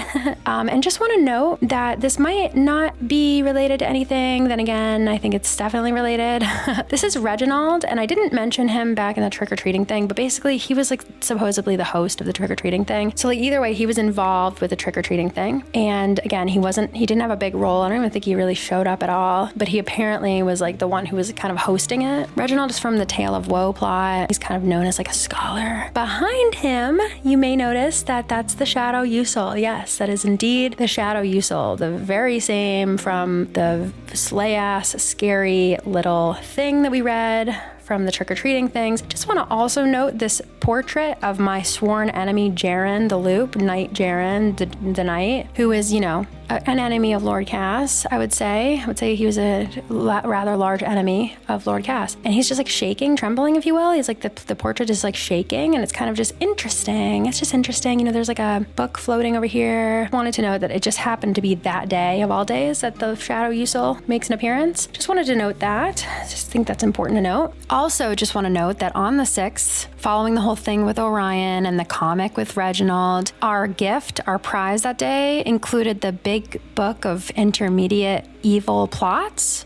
and just want to note that this might not be related to anything. Then again, again. I think it's definitely related. This is Reginald, and I didn't mention him back in the trick-or-treating thing, but basically he was like supposedly the host of the trick-or-treating thing. So like either way, he was involved with the trick-or-treating thing. And again, he didn't have a big role. I don't even think he really showed up at all, but he apparently was like the one who was kind of hosting it. Reginald is from the Tale of Woe plot. He's kind of known as like a scholar. Behind him, you may notice that that's the Shadow Usul. Yes, that is indeed the Shadow Usul, the very same from the slay-ass, scary little thing that we read from the trick-or-treating things. Just want to also note this portrait of my sworn enemy, Jaren the Loop, Knight Jaren, the Knight, who is, you know, an enemy of Lord Cass, I would say. I would say he was a rather large enemy of Lord Cass. And he's just like shaking, trembling, if you will. He's like, the portrait is like shaking, and it's kind of just interesting. It's just interesting. You know, there's like a book floating over here. Wanted to note that it just happened to be that day of all days that the Shadow Usul makes an appearance. Just wanted to note that. I just think that's important to note. Also, just want to note that on the 6th, following the whole thing with Orion and the comic with Reginald, our gift, our prize that day included the big book of intermediate evil plots.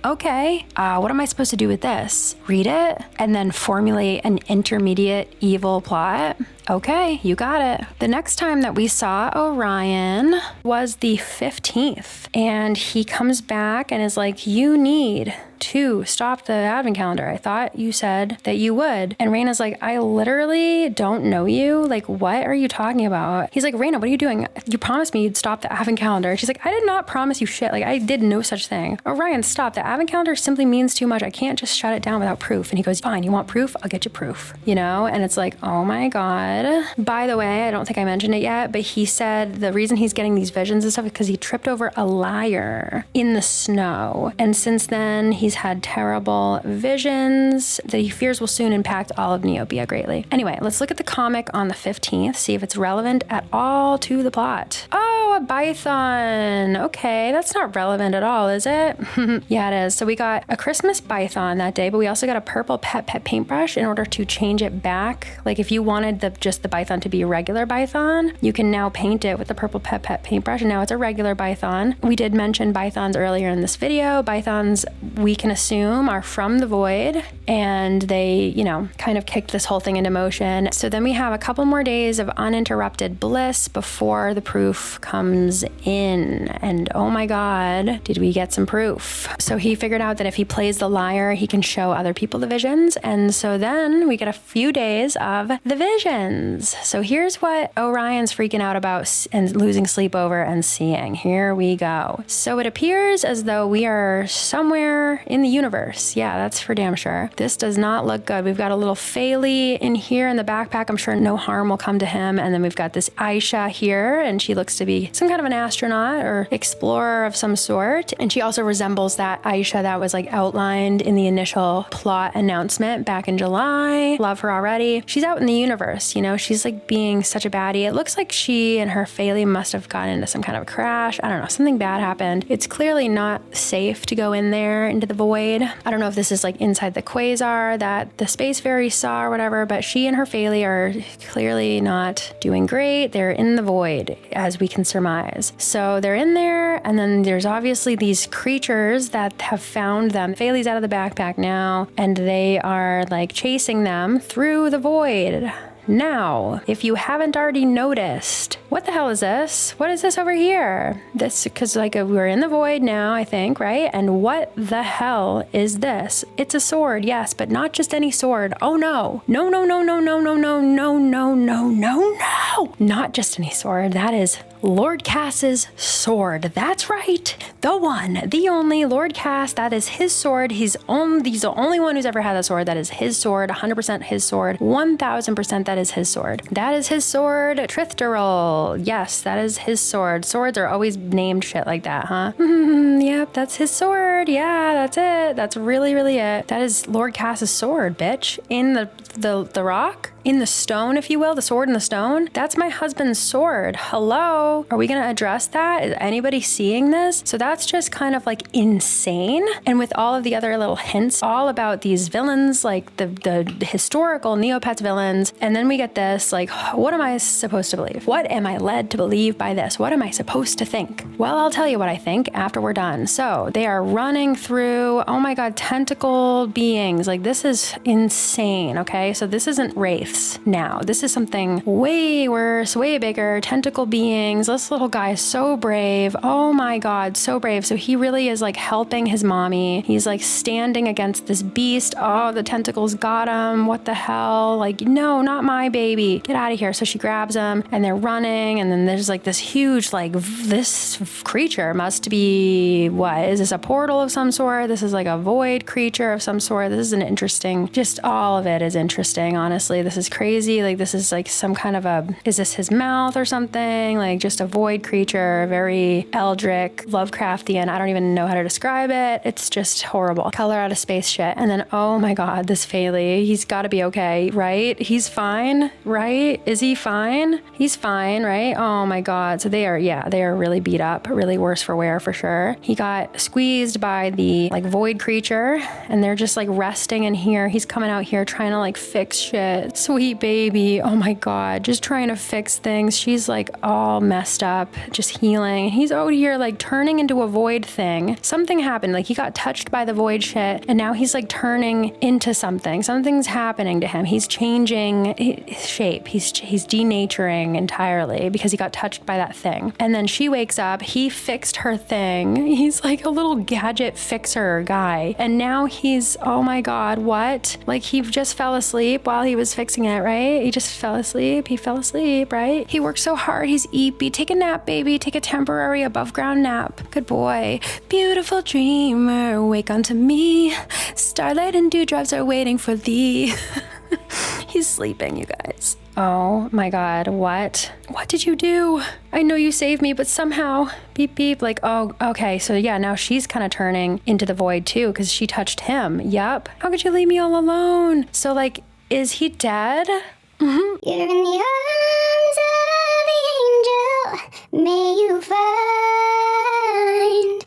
Okay. What am I supposed to do with this? Read it and then formulate an intermediate evil plot? Okay, you got it. The next time that we saw Orion was the 15th, and he comes back and is like, you need to stop the advent calendar. I thought you said that you would. And Raina's like, I literally don't know you. Like, what are you talking about? He's like, Raina, what are you doing? You promised me you'd stop the advent calendar. She's like, I did not promise you shit. Like, I did no such thing. Orion, stop. The advent calendar simply means too much. I can't just shut it down without proof. And he goes, fine, you want proof? I'll get you proof. You know? And it's like, oh my God. By the way, I don't think I mentioned it yet, but he said the reason he's getting these visions and stuff is because he tripped over a lyre in the snow. And since then, he's had terrible visions that he fears will soon impact all of Neopia greatly. Anyway, let's look at the comic on the 15th, see if it's relevant at all to the plot. Oh, a Bython. Okay, that's not relevant at all, is it? Yeah, it is. So we got a Christmas Bython that day, but we also got a purple pet paintbrush in order to change it back. Like if you wanted just the Bython to be a regular Bython, you can now paint it with the purple pet paintbrush, and now it's a regular Bython. We did mention Bythons earlier in this video. Bythons, we can assume, are from the void, and they, you know, kind of kicked this whole thing into motion. So then we have a couple more days of uninterrupted bliss before the proof comes in. And oh my God, did we get some proof? So he figured out that if he plays the lyre, he can show other people the visions. And so then we get a few days of the visions. So here's what Orion's freaking out about and losing sleep over and seeing. Here we go. So it appears as though we are somewhere in the universe. Yeah, that's for damn sure. This does not look good. We've got a little Phaley in here in the backpack. I'm sure no harm will come to him. And then we've got this Aisha here, and she looks to be some kind of an astronaut or explorer of some sort. And she also resembles that Aisha that was like outlined in the initial plot announcement back in July. Love her already. She's out in the universe, you know, she's like being such a baddie. It looks like she and her Phaley must have gotten into some kind of crash. I don't know, something bad happened. It's clearly not safe to go in there into the void. I don't know if this is like inside the quasar that the space fairy saw or whatever, but she and her Phaley are clearly not doing great. They're in the void, as we can surmise. So they're in there, and then there's obviously these creatures that have found them. Phaley's out of the backpack now, and they are like chasing them through the void. Now, if you haven't already noticed, what the hell is this? What is this over here? This, because like we're in the void now, I think, right? And what the hell is this? It's a sword, yes, but not just any sword. Oh no. No, no, no, no, no, no, no, no, no, no, no, no. Not just any sword. That is Lord Cass's sword. That's right. The one, the only Lord Cass. That is his sword. He's the only one who's ever had that sword. That is his sword. 100% his sword. 1000% that is his sword. That is his sword. Trithderil. Yes, that is his sword. Swords are always named shit like that, huh? Yep, that's his sword. Yeah, that's it. That's really, really it. That is Lord Cass's sword, bitch. In the rock? in the stone, if you will, the sword in the stone. That's my husband's sword. Hello? Are we going to address that? Is anybody seeing this? So that's just kind of like insane. And with all of the other little hints all about these villains, like the historical Neopets villains. And then we get this, like, what am I supposed to believe? What am I led to believe by this? What am I supposed to think? Well, I'll tell you what I think after we're done. So they are running through, oh my God, tentacle beings. Like, this is insane, okay? So this isn't wraiths now. This is something way worse, way bigger, tentacle beings. This little guy is so brave. Oh my God, so brave. So he really is like helping his mommy. He's like standing against this beast. Oh, the tentacles got him. What the hell? Like, no, not my baby. Get out of here. So she grabs him and they're running. And then there's like this huge, like, this creature must be, what? Is this a portal of some sort? This is like a void creature of some sort. This is an interesting, just all of it is interesting, honestly. This is crazy. Like, this is like some kind of is this his mouth or something? Like, just a void creature, very eldritch, Lovecraftian. I don't even know how to describe it. It's just horrible. Color out of space shit. And then, oh my God, this Faley, he's got to be okay, right? He's fine, right? Is he fine? He's fine, right? Oh my God. So they are really beat up, really worse for wear for sure. He got squeezed by the like void creature and they're just like resting in here. He's coming out here trying to like fix shit. Sweet baby. Oh my God. Just trying to fix things. She's like all messed up, just healing. He's out here like turning into a void thing. Something happened. Like, he got touched by the void shit and now he's like turning into something. Something's happening to him. He's changing his shape. He's denaturing entirely because he got touched by that thing. And then she wakes up. He fixed her thing. He's like a little gadget fixer guy. And now he's, oh my God, what? Like, he just fell asleep while he was fixing it, right? He just fell asleep. He fell asleep, right? He worked so hard. He's eepy. Take a nap, baby. Take a temporary above ground nap. Good boy. Beautiful dreamer, wake unto me. Starlight and dewdrops are waiting for thee. He's sleeping, you guys. Oh my God, what? What did you do? I know you saved me, but somehow, beep, beep, like, oh, okay. So yeah, now she's kind of turning into the void too, because she touched him. Yup. How could you leave me all alone? So like, is he dead? Mm-hmm. You're in the arms of the angel. May you find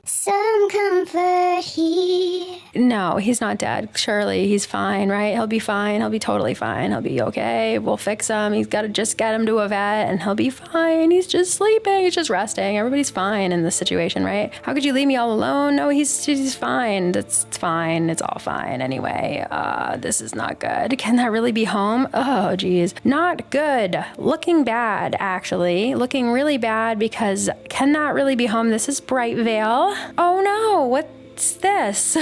some comfort here. No, he's not dead. Surely he's fine, right? He'll be fine. He'll be totally fine. He'll be okay. We'll fix him. He's got to just get him to a vet and he'll be fine. He's just sleeping. He's just resting. Everybody's fine in this situation, right? How could you leave me all alone? No, he's fine. It's fine. It's all fine anyway. This is not good. Can that really be home? Oh, geez. Not good. Looking bad, actually. Looking really bad because can that really be home? This is Bright Vale. Oh no, what's this?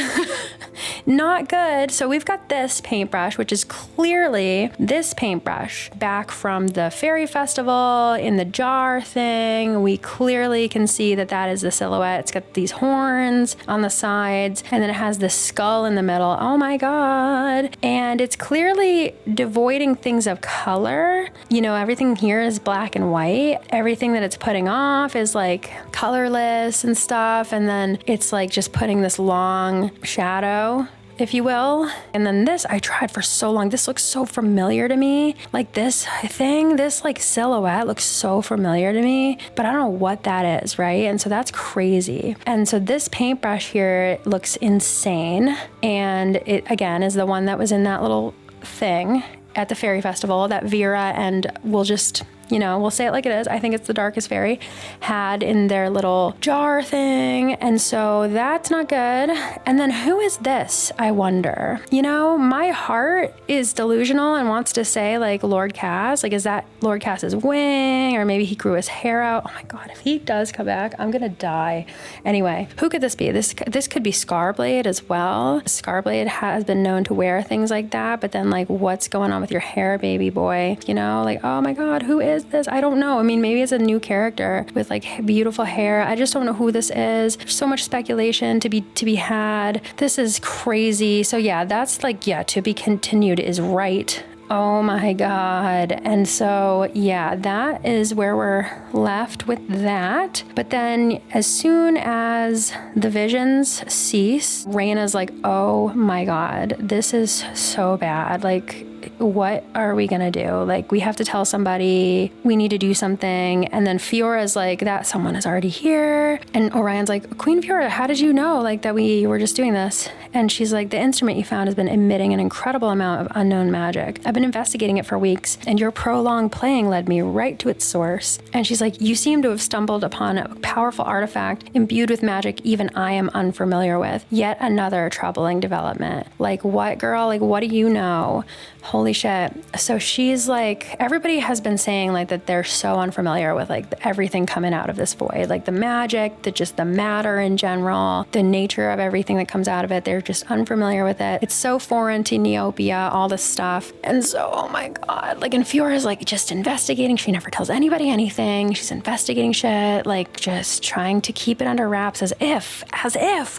Not good. So we've got this paintbrush, which is clearly this paintbrush back from the fairy festival in the jar thing. We clearly can see that that is the silhouette. It's got these horns on the sides and then it has this skull in the middle. Oh my God. And it's clearly devoiding things of color. You know, everything here is black and white. Everything that it's putting off is like colorless and stuff. And then it's like just putting this long shadow, if you will. And then this, I tried for so long. This looks so familiar to me. Like this thing, this like silhouette looks so familiar to me, but I don't know what that is, right? And so that's crazy. And so this paintbrush here looks insane. And it, again, is the one that was in that little thing at the fairy festival that Vera and we'll just, you know, we'll say it like it is. I think it's the Darkest Fairy had in their little jar thing. And so that's not good. And then who is this? I wonder, you know, my heart is delusional and wants to say like Lord Cass, like, is that Lord Cass's wing? Or maybe he grew his hair out. Oh my God, if he does come back, I'm going to die. Anyway, who could this be? This could be Scarblade as well. Scarblade has been known to wear things like that, but then like, what's going on with your hair, baby boy? You know, like, oh my God, who is this? I don't know. I mean, maybe it's a new character with like beautiful hair. I just don't know who this is. There's so much speculation to be had. This is crazy. So yeah, that's like, yeah, to be continued is right. Oh my God. And so, yeah, that is where we're left with that. But then as soon as the visions cease, Raina's like, oh my God, this is so bad. Like, what are we going to do? Like, we have to tell somebody, we need to do something. And then Fiora's like, that someone is already here. And Orion's like, Queen Fiora, how did you know like that we were just doing this? And she's like, the instrument you found has been emitting an incredible amount of unknown magic. I've been investigating it for weeks, and your prolonged playing led me right to its source. And she's like, you seem to have stumbled upon a powerful artifact imbued with magic even I am unfamiliar with. Yet another troubling development. Like, what, girl? Like, what do you know? Holy shit. So she's like, everybody has been saying like that they're so unfamiliar with like everything coming out of this void, like the magic, just the matter in general, the nature of everything that comes out of it. They're just unfamiliar with it. It's so foreign to Neopia, all this stuff. And so, oh my God, like, and Fiora's like just investigating. She never tells anybody anything. She's investigating shit, like just trying to keep it under wraps as if,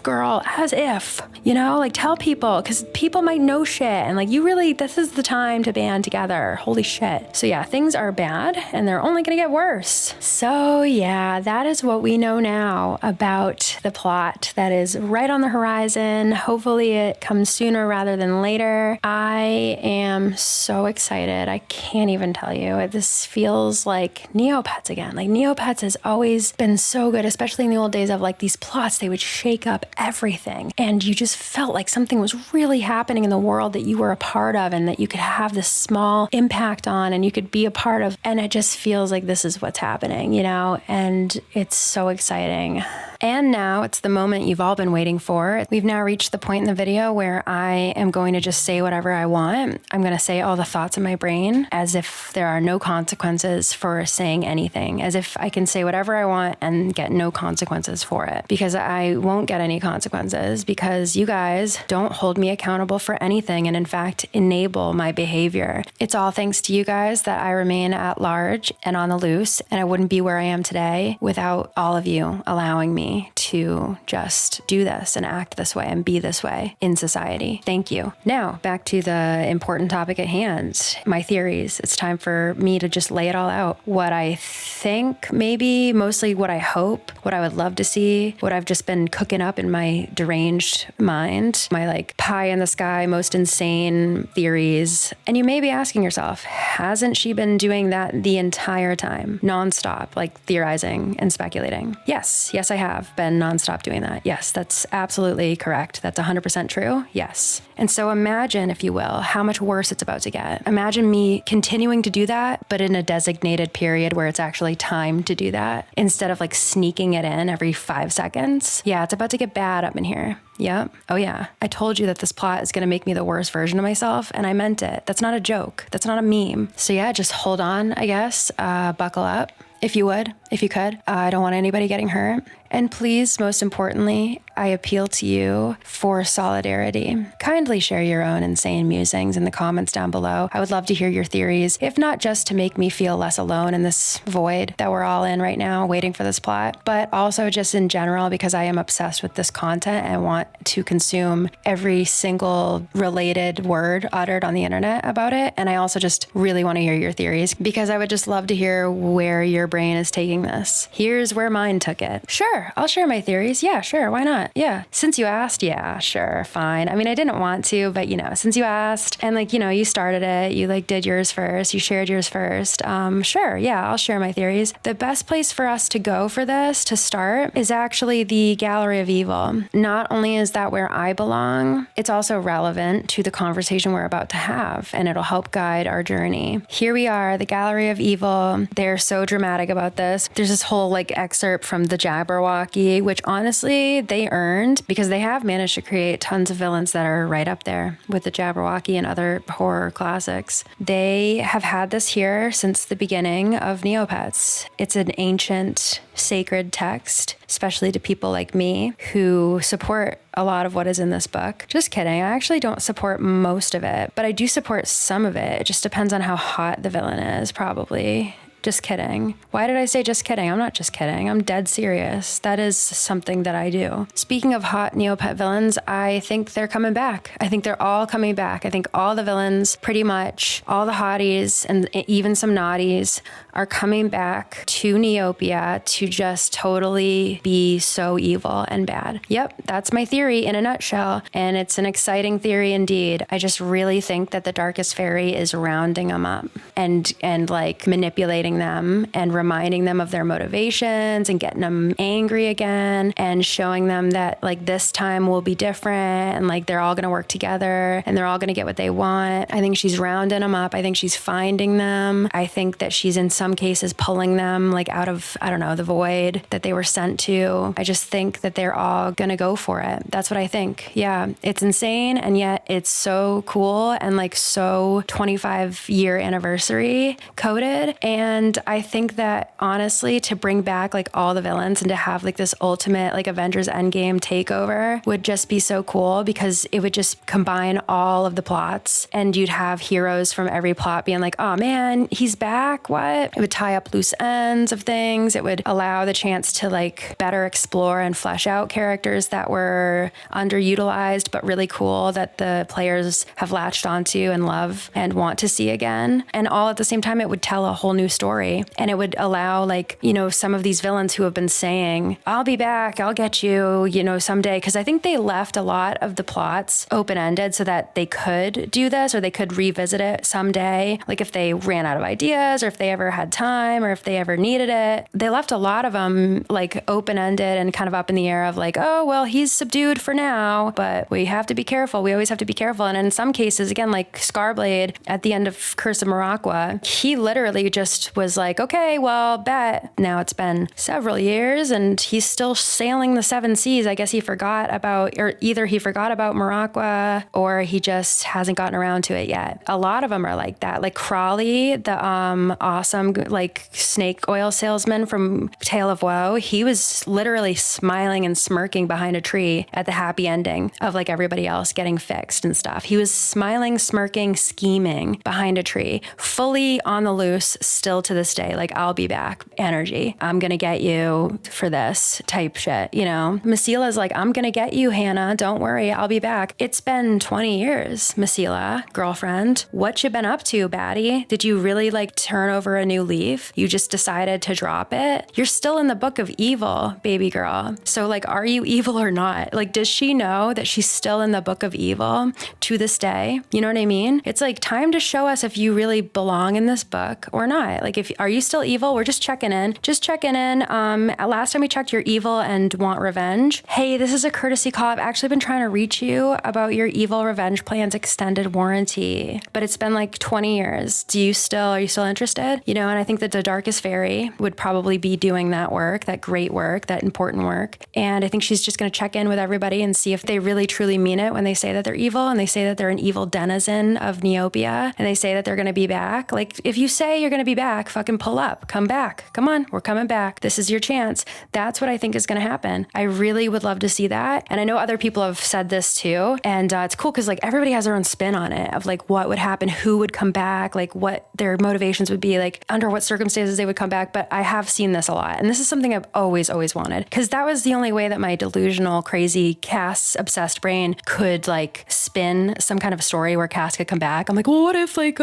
girl, as if, you know, like tell people, because people might know shit. And like, you really, this is the time to band together. Holy shit. So yeah, things are bad and they're only going to get worse. So yeah, that is what we know now about the plot that is right on the horizon. Hopefully it comes sooner rather than later. I am so excited. I can't even tell you. This feels like Neopets again. Like Neopets has always been so good, especially in the old days of like these plots. They would shake up everything and you just felt like something was really happening in the world that you were a part of and that you could have this small impact on and you could be a part of. And it just feels like this is what's happening, you know, and it's so exciting. And now it's the moment you've all been waiting for. We've now reached the point in the video where I am going to just say whatever I want. I'm going to say all the thoughts in my brain as if there are no consequences for saying anything, as if I can say whatever I want and get no consequences for it, because I won't get any consequences because you guys don't hold me accountable for anything and in fact enable my behavior. It's all thanks to you guys that I remain at large and on the loose, and I wouldn't be where I am today without all of you allowing me to just do this and act this way and be this way in society. Thank you. Now, back to the important topic at hand, my theories. It's time for me to just lay it all out. What I think, maybe, mostly what I hope, what I would love to see, what I've just been cooking up in my deranged mind, my like pie in the sky, most insane theories. And you may be asking yourself, hasn't she been doing that the entire time? Nonstop, like theorizing and speculating? Yes, I have been nonstop doing that. Yes, that's absolutely correct. That's 100% true. Yes. And so imagine, if you will, how much worse it's about to get. Imagine me continuing to do that, but in a designated period where it's actually time to do that instead of like sneaking it in every 5 seconds. Yeah, it's about to get bad up in here. Yep. Oh yeah. I told you that this plot is going to make me the worst version of myself, and I meant it. That's not a joke. That's not a meme. So yeah, just hold on, I guess. Buckle up. If you would, if you could. I don't want anybody getting hurt. And please, most importantly, I appeal to you for solidarity. Kindly share your own insane musings in the comments down below. I would love to hear your theories, if not just to make me feel less alone in this void that we're all in right now, waiting for this plot, but also just in general because I am obsessed with this content and want to consume every single related word uttered on the internet about it. And I also just really want to hear your theories because I would just love to hear where your brain is taking this. Here's where mine took it. Sure, I'll share my theories. Yeah, sure. Why not? Yeah. Since you asked, yeah, sure. Fine. I mean, I didn't want to, but you know, since you asked and like, you know, you started it, you like did yours first, you shared yours first. Sure. Yeah, I'll share my theories. The best place for us to go for this to start is actually the Gallery of Evil. Not only is that where I belong, it's also relevant to the conversation we're about to have, and it'll help guide our journey. Here we are, the Gallery of Evil. They're so dramatic about this. There's this whole like excerpt from the Jabberwocky, which honestly they earned because they have managed to create tons of villains that are right up there with the Jabberwocky and other horror classics. They have had this here since the beginning of Neopets. It's an ancient sacred text, especially to people like me who support a lot of what is in this book. Just kidding. I actually don't support most of it, but I do support some of it. It just depends on how hot the villain is, probably. Just kidding. Why did I say just kidding? I'm not just kidding. I'm dead serious. That is something that I do. Speaking of hot Neopet villains, I think they're coming back. I think they're all coming back. I think all the villains, pretty much, all the hotties and even some naughties are coming back to Neopia to just totally be so evil and bad. Yep, that's my theory in a nutshell. And it's an exciting theory indeed. I just really think that the Darkest Fairy is rounding them up and like manipulating them and reminding them of their motivations and getting them angry again and showing them that like this time will be different and like they're all going to work together and they're all going to get what they want. I think she's rounding them up. I think she's finding them. I think that she's in some cases pulling them like out of, I don't know, the void that they were sent to. I just think that they're all going to go for it. That's what I think. Yeah, it's insane. And yet it's so cool and like so 25-year anniversary coded. And I think that honestly, to bring back like all the villains and to have like this ultimate like Avengers Endgame takeover would just be so cool because it would just combine all of the plots and you'd have heroes from every plot being like, oh man, he's back. What? It would tie up loose ends of things. It would allow the chance to like better explore and flesh out characters that were underutilized, but really cool that the players have latched onto and love and want to see again. And all at the same time, it would tell a whole new story. And it would allow like, you know, some of these villains who have been saying, I'll be back, I'll get you, you know, someday. Because I think they left a lot of the plots open-ended so that they could do this or they could revisit it someday. Like if they ran out of ideas or if they ever had time or if they ever needed it. They left a lot of them like open-ended and kind of up in the air of like, oh, well, he's subdued for now, but we have to be careful. We always have to be careful. And in some cases, again, like Scarblade at the end of Curse of Maraqua, he literally just was like, okay, well, bet. Now it's been several years and he's still sailing the seven seas. I guess he forgot about, or either he forgot about Maraqua or he just hasn't gotten around to it yet. A lot of them are like that. Like Crawley, the awesome like snake oil salesman from Tale of Woe, he was literally smiling and smirking behind a tree at the happy ending of like everybody else getting fixed and stuff. He was smiling, smirking, scheming behind a tree, fully on the loose still to this day. Like, I'll be back energy. I'm going to get you for this type shit. You know, Masela's like, I'm going to get you, Hannah. Don't worry. I'll be back. It's been 20 years, Masela, girlfriend. What you been up to, baddie? Did you really like turn over a new leaf? You just decided to drop it? You're still in the book of evil, baby girl. So like, are you evil or not? Like, does she know that she's still in the book of evil to this day? You know what I mean? It's like time to show us if you really belong in this book or not. Like, if are you still evil? We're just checking in. Just checking in. Last time we checked, you're evil and want revenge. Hey, this is a courtesy call. I've actually been trying to reach you about your evil revenge plans extended warranty, but it's been like 20 years. Are you still interested? You know, and I think that the Darkest Fairy would probably be doing that work, that great work, that important work. And I think she's just going to check in with everybody and see if they really truly mean it when they say that they're evil and they say that they're an evil denizen of Neopia and they say that they're going to be back. Like, if you say you're going to be back, fucking pull up, come back. Come on, we're coming back. This is your chance. That's what I think is going to happen. I really would love to see that. And I know other people have said this too. And it's cool because like everybody has their own spin on it of like what would happen, who would come back, like what their motivations would be, like under what circumstances they would come back. But I have seen this a lot. And this is something I've always wanted because that was the only way that my delusional, crazy, Cass obsessed brain could like spin some kind of story where Cass could come back. I'm like, well, what if like,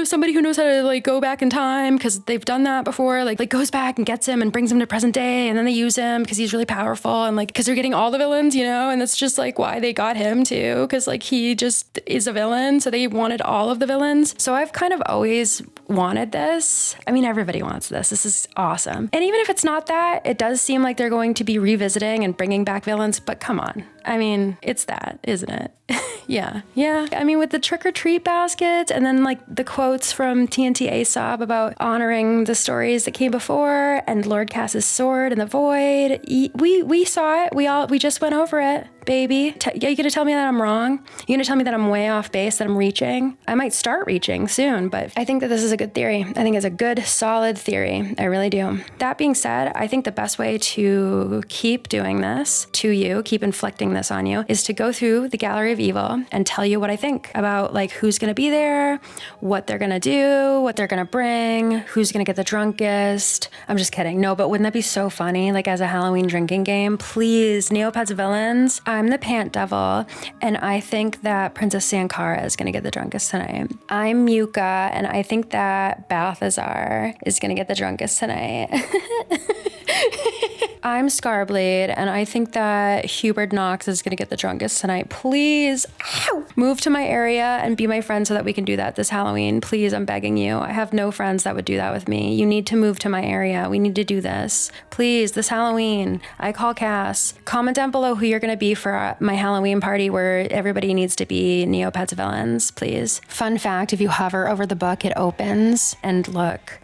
somebody who knows how to like go back in time because they've done that before, like goes back and gets him and brings him to present day and then they use him because he's really powerful and like, because they're getting all the villains, you know, and that's just like why they got him too. Because like he just is a villain. So they wanted all of the villains. So I've kind of always wanted this. I mean, everybody wants this. This is awesome. And even if it's not that, it does seem like they're going to be revisiting and bringing back villains, but come on. I mean, it's that, isn't it? Yeah. I mean, with the trick or treat baskets and then like the quotes from TNT Aesop about honoring the stories that came before and Lord Cass's sword in the void. We saw it. We just went over it, baby. You gonna tell me that I'm wrong? You gonna tell me that I'm way off base, that I'm reaching? I might start reaching soon, but I think that this is a good theory. I think it's a good, solid theory. I really do. That being said, I think the best way to keep doing this to you, keep inflicting springing this on you, is to go through the Gallery of Evil and tell you what I think about like who's going to be there, what they're going to do, what they're going to bring, who's going to get the drunkest. I'm just kidding. No, but wouldn't that be so funny? Like as a Halloween drinking game, please, Neopets villains. I'm the Pant Devil, and I think that Princess Sankara is going to get the drunkest tonight. I'm Muka, and I think that Balthazar is going to get the drunkest tonight. I'm Scarblade, and I think that Hubert Knox is going to get the drunkest tonight. Please, move to my area and be my friend so that we can do that this Halloween. Please, I'm begging you. I have no friends that would do that with me. You need to move to my area. We need to do this. Please, this Halloween. I call Cass. Comment down below who you're going to be for my Halloween party where everybody needs to be Neopets villains, please. Fun fact, if you hover over the book, it opens, and look,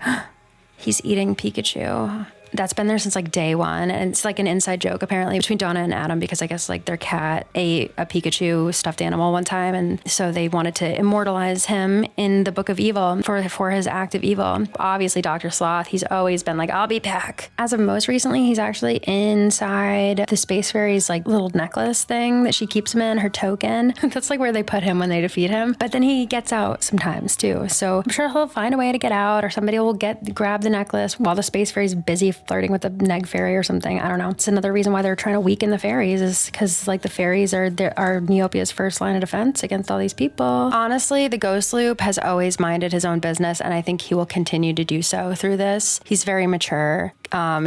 he's eating Pikachu. That's been there since like day one, and it's like an inside joke apparently between Donna and Adam, because I guess like their cat ate a Pikachu stuffed animal one time, and so they wanted to immortalize him in the Book of Evil for his act of evil. Obviously Dr. Sloth, he's always been like, I'll be back. As of most recently, he's actually inside the Space Fairy's like little necklace thing that she keeps him in, her token. That's like where they put him when they defeat him. But then he gets out sometimes too, so I'm sure he'll find a way to get out, or somebody will grab the necklace while the Space Fairy's busy flirting with the Neg Fairy or something. I don't know. It's another reason why they're trying to weaken the fairies, is because like the fairies are Neopia's first line of defense against all these people. Honestly, the Ghost Loop has always minded his own business, and I think he will continue to do so through this. He's very mature.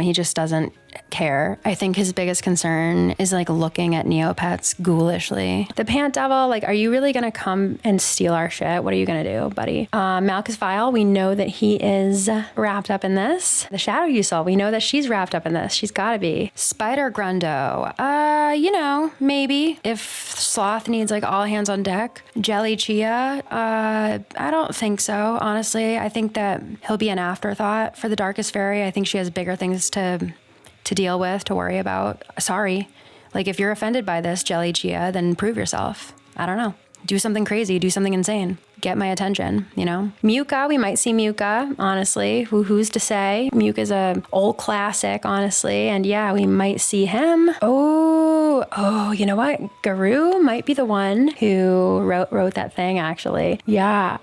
He just doesn't care. I think his biggest concern is like looking at Neopets ghoulishly. The Pant Devil, like, are you really gonna come and steal our shit? What are you gonna do, buddy? Malchus Vile, we know that he is wrapped up in this. The Shadow you saw, we know that she's wrapped up in this. She's gotta be. Spider Grundo, maybe if Sloth needs like all hands on deck. Jelly Chia, I don't think so, honestly. I think that he'll be an afterthought for the Darkest Fairy. I think she has bigger things to deal with, to worry about. Sorry. Like, if you're offended by this, Jelly Chia, then prove yourself. I don't know. Do something crazy. Do something insane. Get my attention, you know? Muka, we might see Muka, honestly. Who's to say? Muka's a old classic, honestly. And yeah, we might see him. Oh, you know what? Guru might be the one who wrote that thing, actually. Yeah.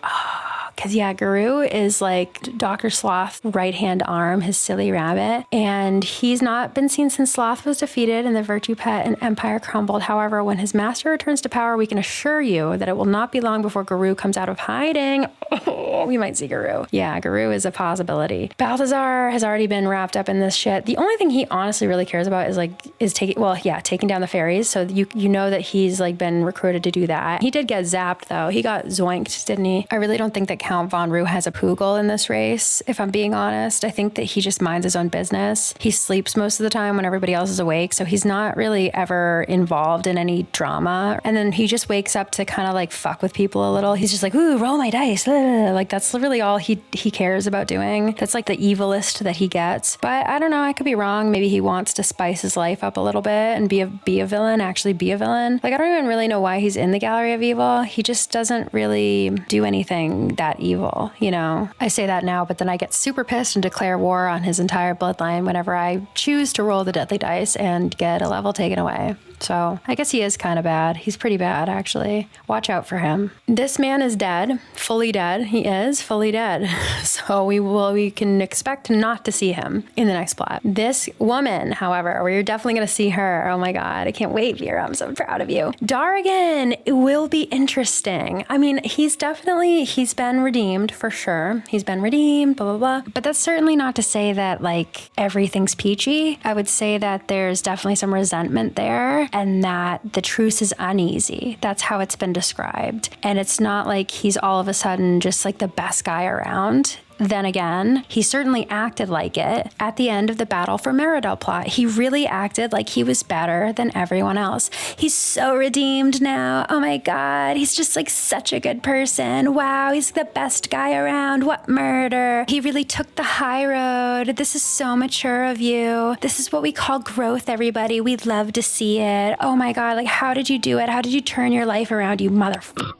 Because, yeah, Guru is like Dr. Sloth's right-hand arm, his silly rabbit. And he's not been seen since Sloth was defeated and the Virtue Pet and Empire crumbled. However, when his master returns to power, we can assure you that it will not be long before Guru comes out of hiding. Oh, we might see Guru. Yeah, Guru is a possibility. Balthazar has already been wrapped up in this shit. The only thing he honestly really cares about is taking down the fairies. So you know that he's like been recruited to do that. He did get zapped though. He got zoinked, didn't he? I really don't think that Count Von Roo has a poogle in this race, if I'm being honest. I think that he just minds his own business. He sleeps most of the time when everybody else is awake, so he's not really ever involved in any drama. And then he just wakes up to kind of like fuck with people a little. He's just like, ooh, roll my dice. Like, that's really all he cares about doing. That's like the evilest that he gets. But I don't know, I could be wrong. Maybe he wants to spice his life up a little bit and be a villain, actually be a villain. Like, I don't even really know why he's in the Gallery of Evil. He just doesn't really do anything that evil. You know, I say that now, but then I get super pissed and declare war on his entire bloodline whenever I choose to roll the deadly dice and get a level taken away. So I guess he is kind of bad. He's pretty bad, actually. Watch out for him. This man is dead, fully dead. He is fully dead. So we can expect not to see him in the next plot. This woman, however, we're definitely going to see her. Oh my God, I can't wait, Vera. I'm so proud of you. Dargan, it will be interesting. I mean, he's been redeemed for sure. He's been redeemed, blah, blah, blah. But that's certainly not to say that like everything's peachy. I would say that there's definitely some resentment there, and that the truce is uneasy. That's how it's been described. And it's not like he's all of a sudden just like the best guy around. Then again, he certainly acted like it at the end of the Battle for Meridel plot. He really acted like he was better than everyone else. He's so redeemed now. Oh my God, he's just like such a good person. Wow, he's the best guy around. What murder? He really took the high road. This is so mature of you. This is what we call growth, everybody. We'd love to see it. Oh my God, like how did you do it? How did you turn your life around, you motherfucker?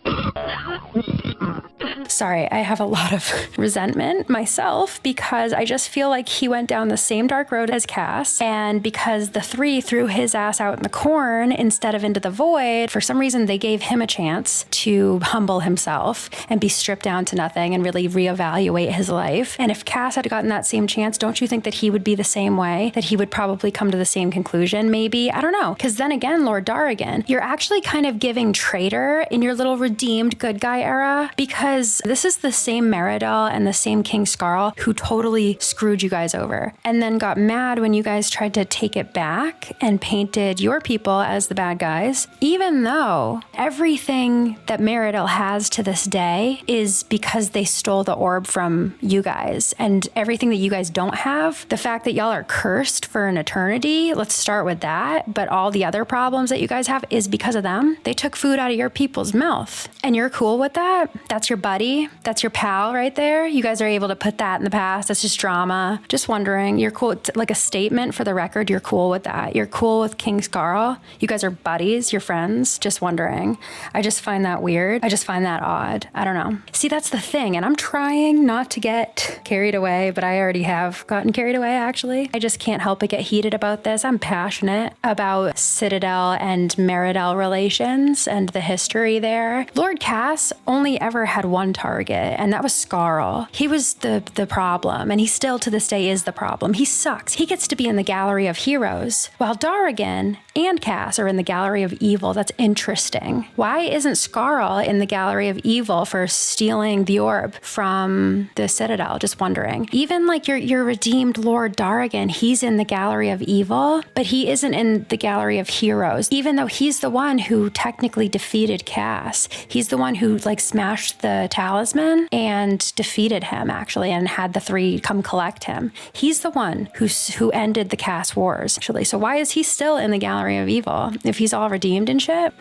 Sorry, I have a lot of resentment myself because I just feel like he went down the same dark road as Cass. And because the three threw his ass out in the corn instead of into the void, for some reason they gave him a chance to humble himself and be stripped down to nothing and really reevaluate his life. And if Cass had gotten that same chance, don't you think that he would be the same way? That he would probably come to the same conclusion? Maybe. I don't know. Because then again, Lord Darrigan, you're actually kind of giving traitor in your little redeemed good guy era, because this is the same Meridel and the same King Scarl who totally screwed you guys over and then got mad when you guys tried to take it back and painted your people as the bad guys, even though everything that Meridel has to this day is because they stole the orb from you guys, and everything that you guys don't have, the fact that y'all are cursed for an eternity, let's start with that, but all the other problems that you guys have is because of them. They took food out of your people's mouth, and you're cool with that? That's your buddy? That's your pal right there? You guys are able to put that in the past? That's just drama. Just wondering. You're cool, like a statement for the record, you're cool with that? You're cool with King Scarl? You guys are buddies? You're friends? Just wondering. I just find that weird. I just find that odd. I don't know. See, that's the thing, and I'm trying not to get carried away, but I already have gotten carried away, actually. I just can't help but get heated about this. I'm passionate about Citadel and Meridel relations and the history there. Lord Cass only ever had one target, and that was Scarl. He was the problem, and he still to this day is the problem. He sucks. He gets to be in the gallery of heroes, while Darrigan and Cass are in the gallery of evil. That's interesting. Why isn't Scarl in the gallery of evil for stealing the orb from the Citadel? Just wondering. Even like your redeemed Lord Darrigan, he's in the gallery of evil, but he isn't in the gallery of heroes, even though he's the one who technically defeated Cass. He's the one who like smashed the talisman and defeated him, actually, and had the three come collect him. He's the one who ended the Cass Wars, actually. So why is he still in the gallery of evil if he's all redeemed and shit?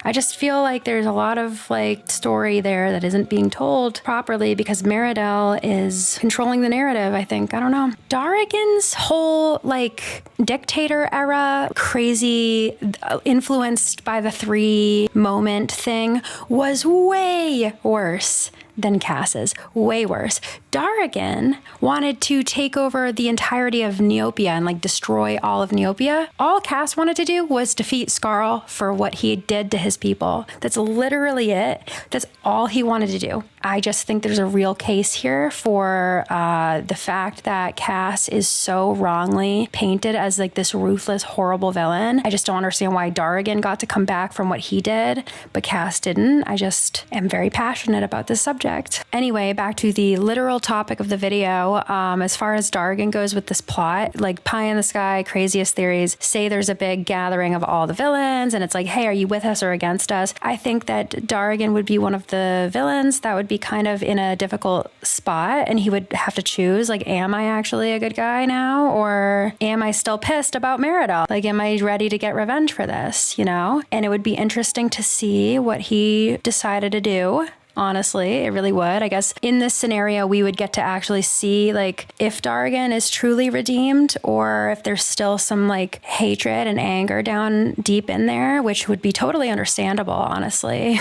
I just feel like there's a lot of like story there that isn't being told properly because Meridel is controlling the narrative, I think. I don't know. Darrigan's whole like dictator era, crazy, influenced by the three moment thing was way worse than Cass's. Way worse. Darrigan wanted to take over the entirety of Neopia and like destroy all of Neopia. All Cass wanted to do was defeat Scarl for what he did to his people. That's literally it. That's all he wanted to do. I just think there's a real case here for the fact that Cass is so wrongly painted as like this ruthless, horrible villain. I just don't understand why Darrigan got to come back from what he did, but Cass didn't. I just am very passionate about this subject. Anyway, back to the literal topic of the video. As far as Darrigan goes with this plot, like pie in the sky, craziest theories, say there's a big gathering of all the villains and it's like, hey, are you with us or against us? I think that Darrigan would be one of the villains that would be kind of in a difficult spot, and he would have to choose, like, am I actually a good guy now, or am I still pissed about Meridel? Like, am I ready to get revenge for this, you know? And it would be interesting to see what he decided to do. Honestly, it really would. I guess in this scenario, we would get to actually see like if Darrigan is truly redeemed or if there's still some like hatred and anger down deep in there, which would be totally understandable, honestly.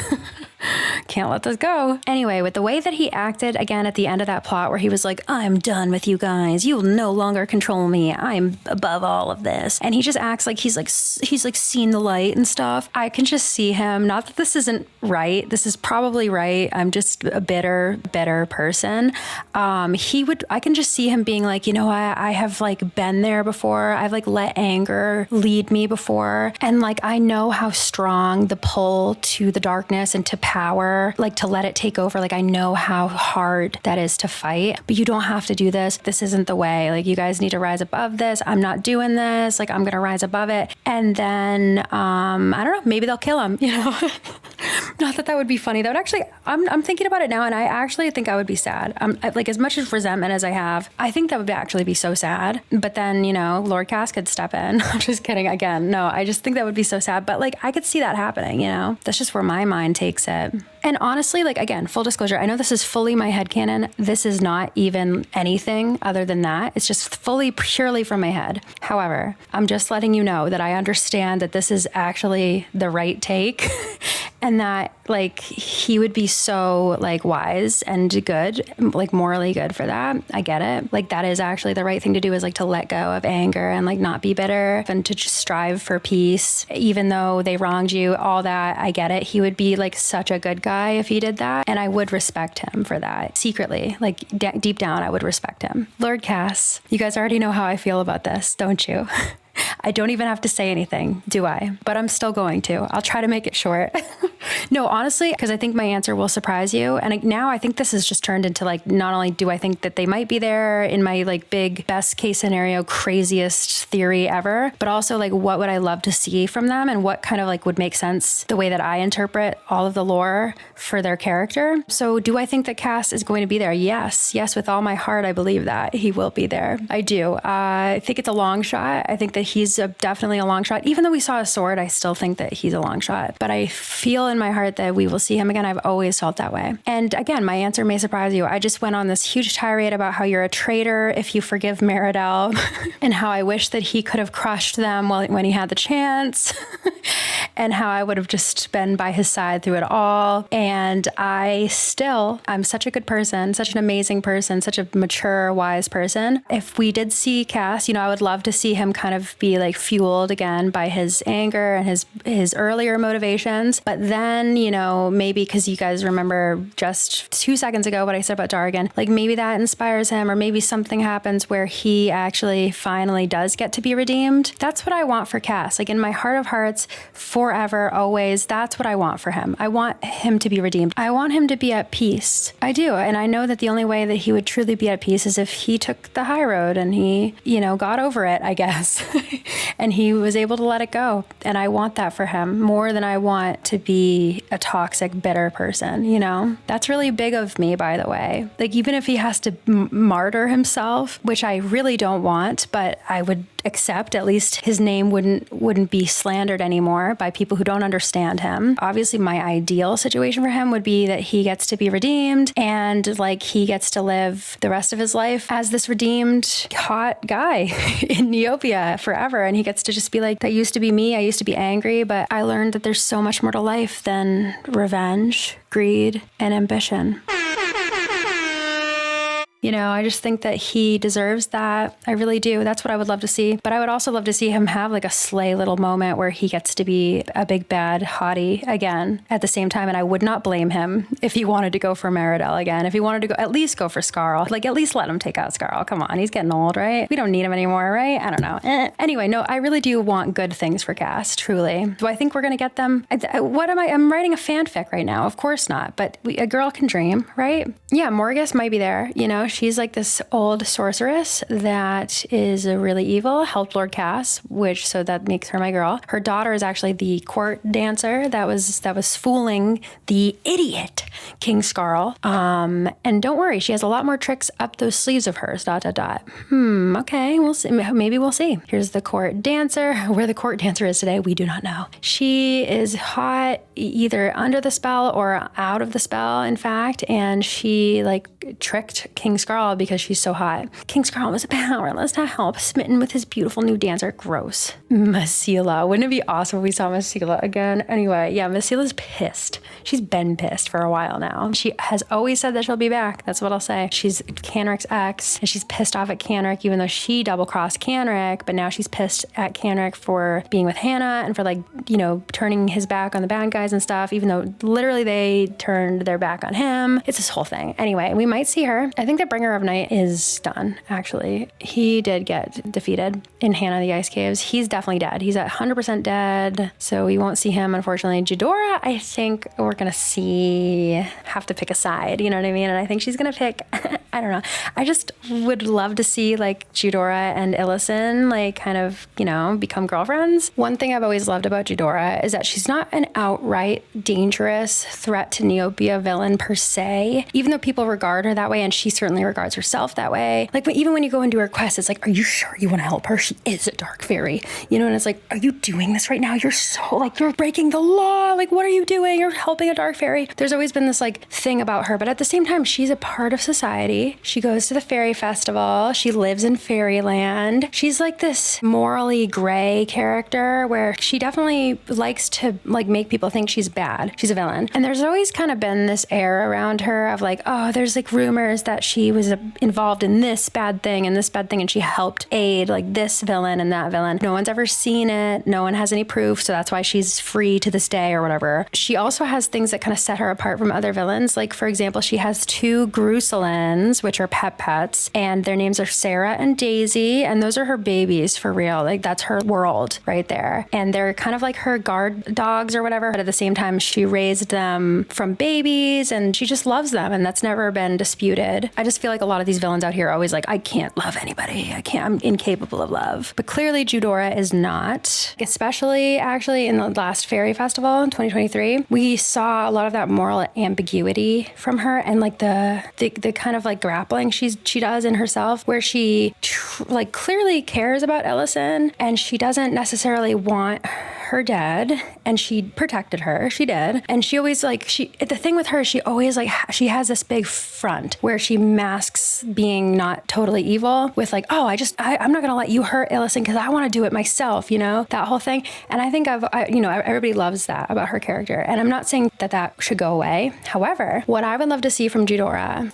Can't let this go. Anyway, with the way that he acted again at the end of that plot where he was like, I'm done with you guys. You will no longer control me. I'm above all of this. And he just acts like he's like seen the light and stuff. I can just see him. Not that this isn't right. This is probably right. I'm just a bitter person. I can just see him being like, you know, I have like been there before. I've like let anger lead me before. And like, I know how strong the pull to the darkness and to power, like to let it take over. Like I know how hard that is to fight, but you don't have to do this. This isn't the way. Like you guys need to rise above this. I'm not doing this. Like I'm going to rise above it. And then, I don't know, maybe they'll kill him, you know? Not that would be funny. That would actually, I'm thinking about it now, and I actually think I would be sad. Like as much as resentment as I have, I think that would actually be so sad. But then, you know, Lord Cass could step in. I'm just kidding. Again, no, I just think that would be so sad. But like, I could see that happening, you know? That's just where my mind takes it. And honestly, like, again, full disclosure, I know this is fully my headcanon. This is not even anything other than that. It's just fully, purely from my head. However, I'm just letting you know that I understand that this is actually the right take. and that like he would be so like wise and good, like morally good for that. I get it. Like that is actually the right thing to do, is like to let go of anger and like not be bitter and to just strive for peace, even though they wronged you, all that. I get it. He would be like such a good guy if he did that. And I would respect him for that secretly, like deep down, I would respect him. Lord Cass, you guys already know how I feel about this, don't you? I don't even have to say anything, do I? But I'm still going to. I'll try to make it short. No, honestly, because I think my answer will surprise you. And now I think this has just turned into like, not only do I think that they might be there in my like big best case scenario, craziest theory ever, but also like what would I love to see from them and what kind of like would make sense the way that I interpret all of the lore for their character. So do I think that Cass is going to be there? Yes. Yes, with all my heart, I believe that he will be there. I do. I think it's a long shot. I think that he's definitely a long shot. Even though we saw a sword, I still think that he's a long shot. But I feel in my heart that we will see him again. I've always felt that way. And again, my answer may surprise you. I just went on this huge tirade about how you're a traitor if you forgive Meridel and how I wish that he could have crushed them when he had the chance and how I would have just been by his side through it all. And I'm such a good person, such an amazing person, such a mature, wise person. If we did see Cass, I would love to see him kind of be like fueled again by his anger and his earlier motivations. But then, maybe because you guys remember just 2 seconds ago what I said about Dargan, like maybe that inspires him, or maybe something happens where he actually finally does get to be redeemed. That's what I want for Cass. Like in my heart of hearts, forever, always, that's what I want for him. I want him to be redeemed. I want him to be at peace. I do. And I know that the only way that he would truly be at peace is if he took the high road and he, got over it, I guess. And he was able to let it go. And I want that for him more than I want to be a toxic, bitter person, That's really big of me, by the way. Like, even if he has to martyr himself, which I really don't want, but I would accept, at least his name wouldn't be slandered anymore by people who don't understand him. Obviously, my ideal situation for him would be that he gets to be redeemed and like he gets to live the rest of his life as this redeemed hot guy in Neopia forever. And he gets to just be like, that used to be me. I used to be angry, but I learned that there's so much more to life than revenge, greed, and ambition. I just think that he deserves that. I really do. That's what I would love to see. But I would also love to see him have like a slay little moment where he gets to be a big bad hottie again at the same time. And I would not blame him if he wanted to go for Meridel again. If he wanted to at least go for Scarl, like at least let him take out Scarl. Come on, he's getting old, right? We don't need him anymore, right? I don't know. Anyway, no, I really do want good things for Cass, truly. Do I think we're going to get them? I'm writing a fanfic right now. Of course not. But a girl can dream, right? Yeah, Morgus might be there. She's like this old sorceress that is really evil, helped Lord Cass, so that makes her my girl. Her daughter is actually the court dancer that was fooling the idiot King Scarl. And don't worry, she has a lot more tricks up those sleeves of hers. ... Okay, we'll see. Maybe we'll see. Here's the court dancer. Where the court dancer is today, we do not know. She is hot, either under the spell or out of the spell, in fact, and she like tricked King Scarl because she's so hot. King Scarl was powerless to help, smitten with his beautiful new dancer. Gross. Masila. Wouldn't it be awesome if we saw Masila again? Anyway, yeah, Masila's pissed. She's been pissed for a while now. She has always said that she'll be back. That's what I'll say. She's Canric's ex, and she's pissed off at Canric, even though she double-crossed Canric, but now she's pissed at Canric for being with Hannah and for turning his back on the bad guys and stuff, even though literally they turned their back on him. It's this whole thing. Anyway, we might see her. I think that Bringer of Night is done, actually. He did get defeated in Hannah the Ice Caves. He's definitely dead. He's at 100% dead, so we won't see him, unfortunately. Jadora, I think we're going to have to pick a side, you know what I mean? And I think she's going to pick, I don't know. I just would love to see, Jadora and Illison, kind of, become girlfriends. One thing I've always loved about Jadora is that she's not an outright dangerous threat to Neopia villain per se, even though people regard her that way, and she certainly regards herself that way. Even when you go into her quest, it's like, are you sure you want to help her? She is a dark fairy, and it's like, are you doing this right now? You're so, you're breaking the law. What are you doing? You're helping a dark fairy. There's always been this, thing about her, but at the same time, she's a part of society. fairy. She goes to the fairy festival. She lives in fairyland. She's like this morally gray character where she definitely likes to like make people think she's bad. She's a villain. And there's always kind of been this air around her of like, oh, there's like rumors that she was involved in this bad thing and this bad thing, and she helped aid like this villain and that villain. No one's ever seen it. No one has any proof, so that's why she's free to this day or whatever. She also has things that kind of set her apart from other villains. Like, for example, she has 2 Gruselins, which are pets, and their names are Sarah and Daisy, and those are her babies for real. Like, that's her world right there. And they're kind of like her guard dogs or whatever, but at the same time, she raised them from babies, and she just loves them, and that's never been disputed. I just feel like a lot of these villains out here are always like, I can't love anybody. I'm incapable of love. But clearly, Eudora is not, especially actually in the last Fairy Festival in 2023. We saw a lot of that moral ambiguity from her, and like the kind of like grappling she does in herself, where she like clearly cares about Ellison, and she doesn't necessarily want her dead, and she protected her. She did. And she always like, the thing with her, she always like, she has this big front where she masks being not totally evil with like, oh, I'm not going to let you hurt Ellison because I want to do it myself, you know, that whole thing. And I think everybody loves that about her character. And I'm not saying that should go away. However, what I would love to see from Eudora,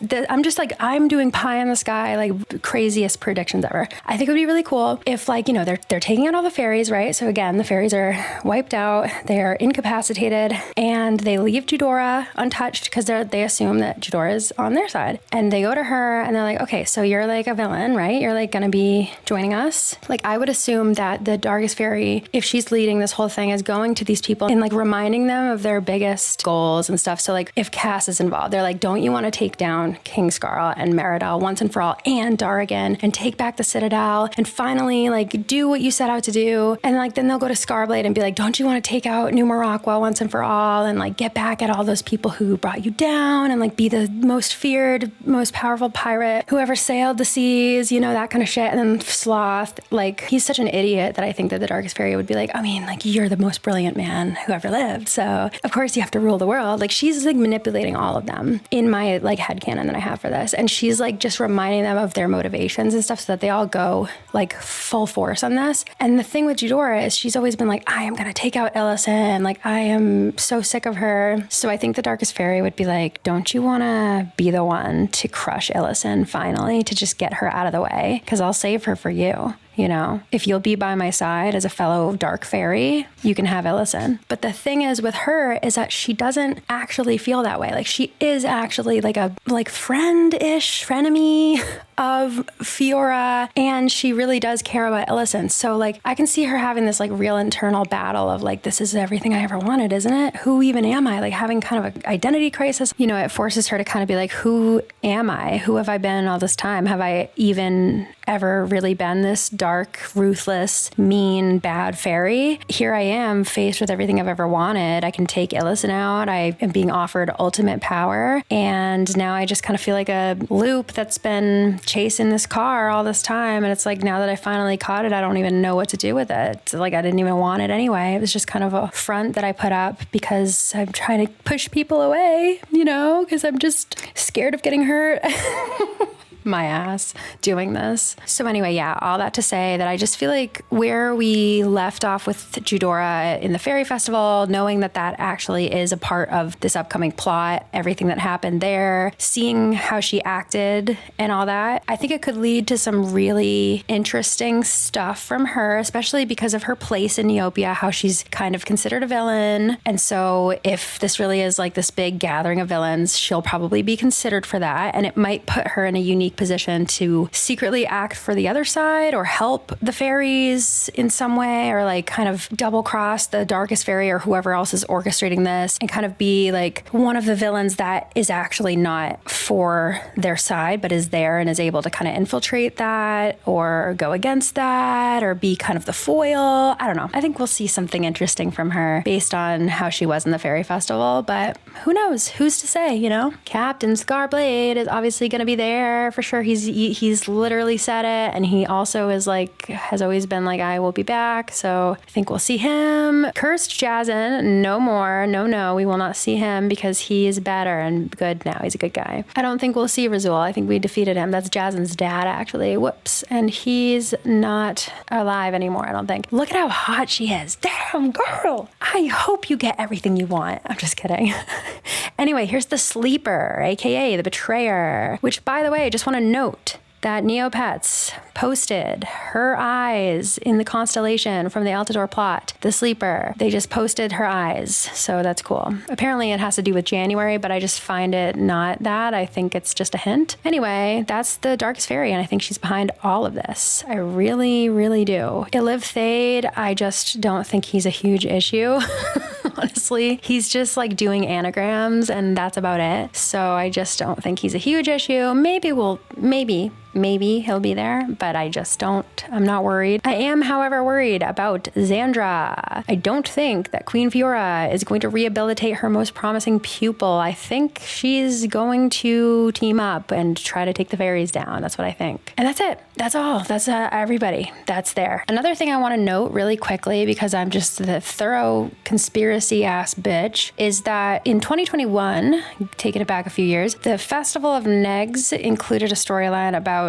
I'm doing pie in the sky, like craziest predictions ever. I think it would be really cool if like, you know, they're taking out all the fairies, right? So again, the fairies are wiped out, they are incapacitated, and they leave Eudora untouched because they assume that Eudora is on their side. And they go to her and they're like, okay, so you're like a villain, right? You're like gonna be joining us. Like, I would assume that the Darkest Fairy, if she's leading this whole thing, is going to these people and like reminding them of their biggest goals and stuff. So like if Cass is involved, they're like, don't you want to take down Kingscarl and Meridel once and for all, and Darrigan, and take back the Citadel, and finally like do what you set out to do? And like then they'll go to Scarblade and be like, don't you want to take out New Morocco once and for all, and like get back at all those people who brought you down, and like be the most feared, most powerful pirate who ever sailed the seas, you know, that kind of shit. And then Sloth, like, he's such an idiot that I think that the Darkest Fairy would be like, I mean, like, you're the most brilliant man who ever lived, so of course you have to rule the world. Like, she's like manipulating all of them in my like headcanon that I have for this, and she's like just reminding them of their motivations and stuff so that they all go like full force on this. And the thing with Eudora is she's always been like, I am gonna take out Ellison, like I am so sick of her. So I think the Darkest Fairy would be like, don't you want to be the one to crush Ellison finally, to just get her out of the way, because I'll save her for you. You know, if you'll be by my side as a fellow dark fairy, you can have Ellison. But the thing is with her is that she doesn't actually feel that way. Like, she is actually like a friend-ish frenemy of Fiora, and she really does care about Ellison. So like, I can see her having this like real internal battle of like, this is everything I ever wanted, isn't it? Who even am I? Like, having kind of an identity crisis. You know, it forces her to kind of be like, who am I? Who have I been all this time? Have I even ever really been this dark, ruthless, mean, bad fairy? Here I am, faced with everything I've ever wanted. I can take Ellison out. I am being offered ultimate power, and now I just kind of feel like a loop that's been chasing this car all this time. And it's like, now that I finally caught it, I don't even know what to do with it. So like, I didn't even want it anyway. It was just kind of a front that I put up because I'm trying to push people away, you know, because I'm just scared of getting hurt. My ass doing this. So anyway, yeah, all that to say that I just feel like where we left off with Eudora in the Fairy Festival, knowing that that actually is a part of this upcoming plot, everything that happened there, seeing how she acted and all that, I think it could lead to some really interesting stuff from her, especially because of her place in Neopia, how she's kind of considered a villain. And so if this really is like this big gathering of villains, she'll probably be considered for that. And it might put her in a unique position to secretly act for the other side or help the fairies in some way, or like kind of double cross the Darkest Fairy or whoever else is orchestrating this, and kind of be like one of the villains that is actually not for their side but is there and is able to kind of infiltrate that or go against that or be kind of the foil. I don't know. I think we'll see something interesting from her based on how she was in the Fairy Festival, but who knows? Who's to say, you know? Captain Scarblade is obviously going to be there for sure. He's literally said it, and he also is like, has always been like, I will be back. So I think we'll see him. Cursed Jazen, no more. No, we will not see him because he is better and good now. He's a good guy. I don't think we'll see Razul. I think we defeated him. That's Jazen's dad, actually. Whoops. And he's not alive anymore, I don't think. Look at how hot she is. Damn, girl. I hope you get everything you want. I'm just kidding. Anyway, here's the Sleeper, aka the Betrayer, which, by the way, I just want to note that NEOPETS posted her eyes in the constellation from the Altador plot, the Sleeper. They just posted her eyes, so that's cool. Apparently it has to do with January, but I just find it not that. I think it's just a hint. Anyway, that's the Darkest Fairy, and I think she's behind all of this. I really, really do. Iliv Thade, I just don't think he's a huge issue. Honestly, he's just like doing anagrams and that's about it. So I just don't think he's a huge issue. Maybe he'll be there, but I'm not worried. I am, however, worried about Xandra. I don't think that Queen Fiora is going to rehabilitate her most promising pupil. I think she's going to team up and try to take the fairies down. That's what I think. And that's it. That's all. That's everybody that's there. Another thing I want to note really quickly, because I'm just the thorough conspiracy ass bitch, is that in 2021, taking it back a few years, the Festival of Negs included a storyline about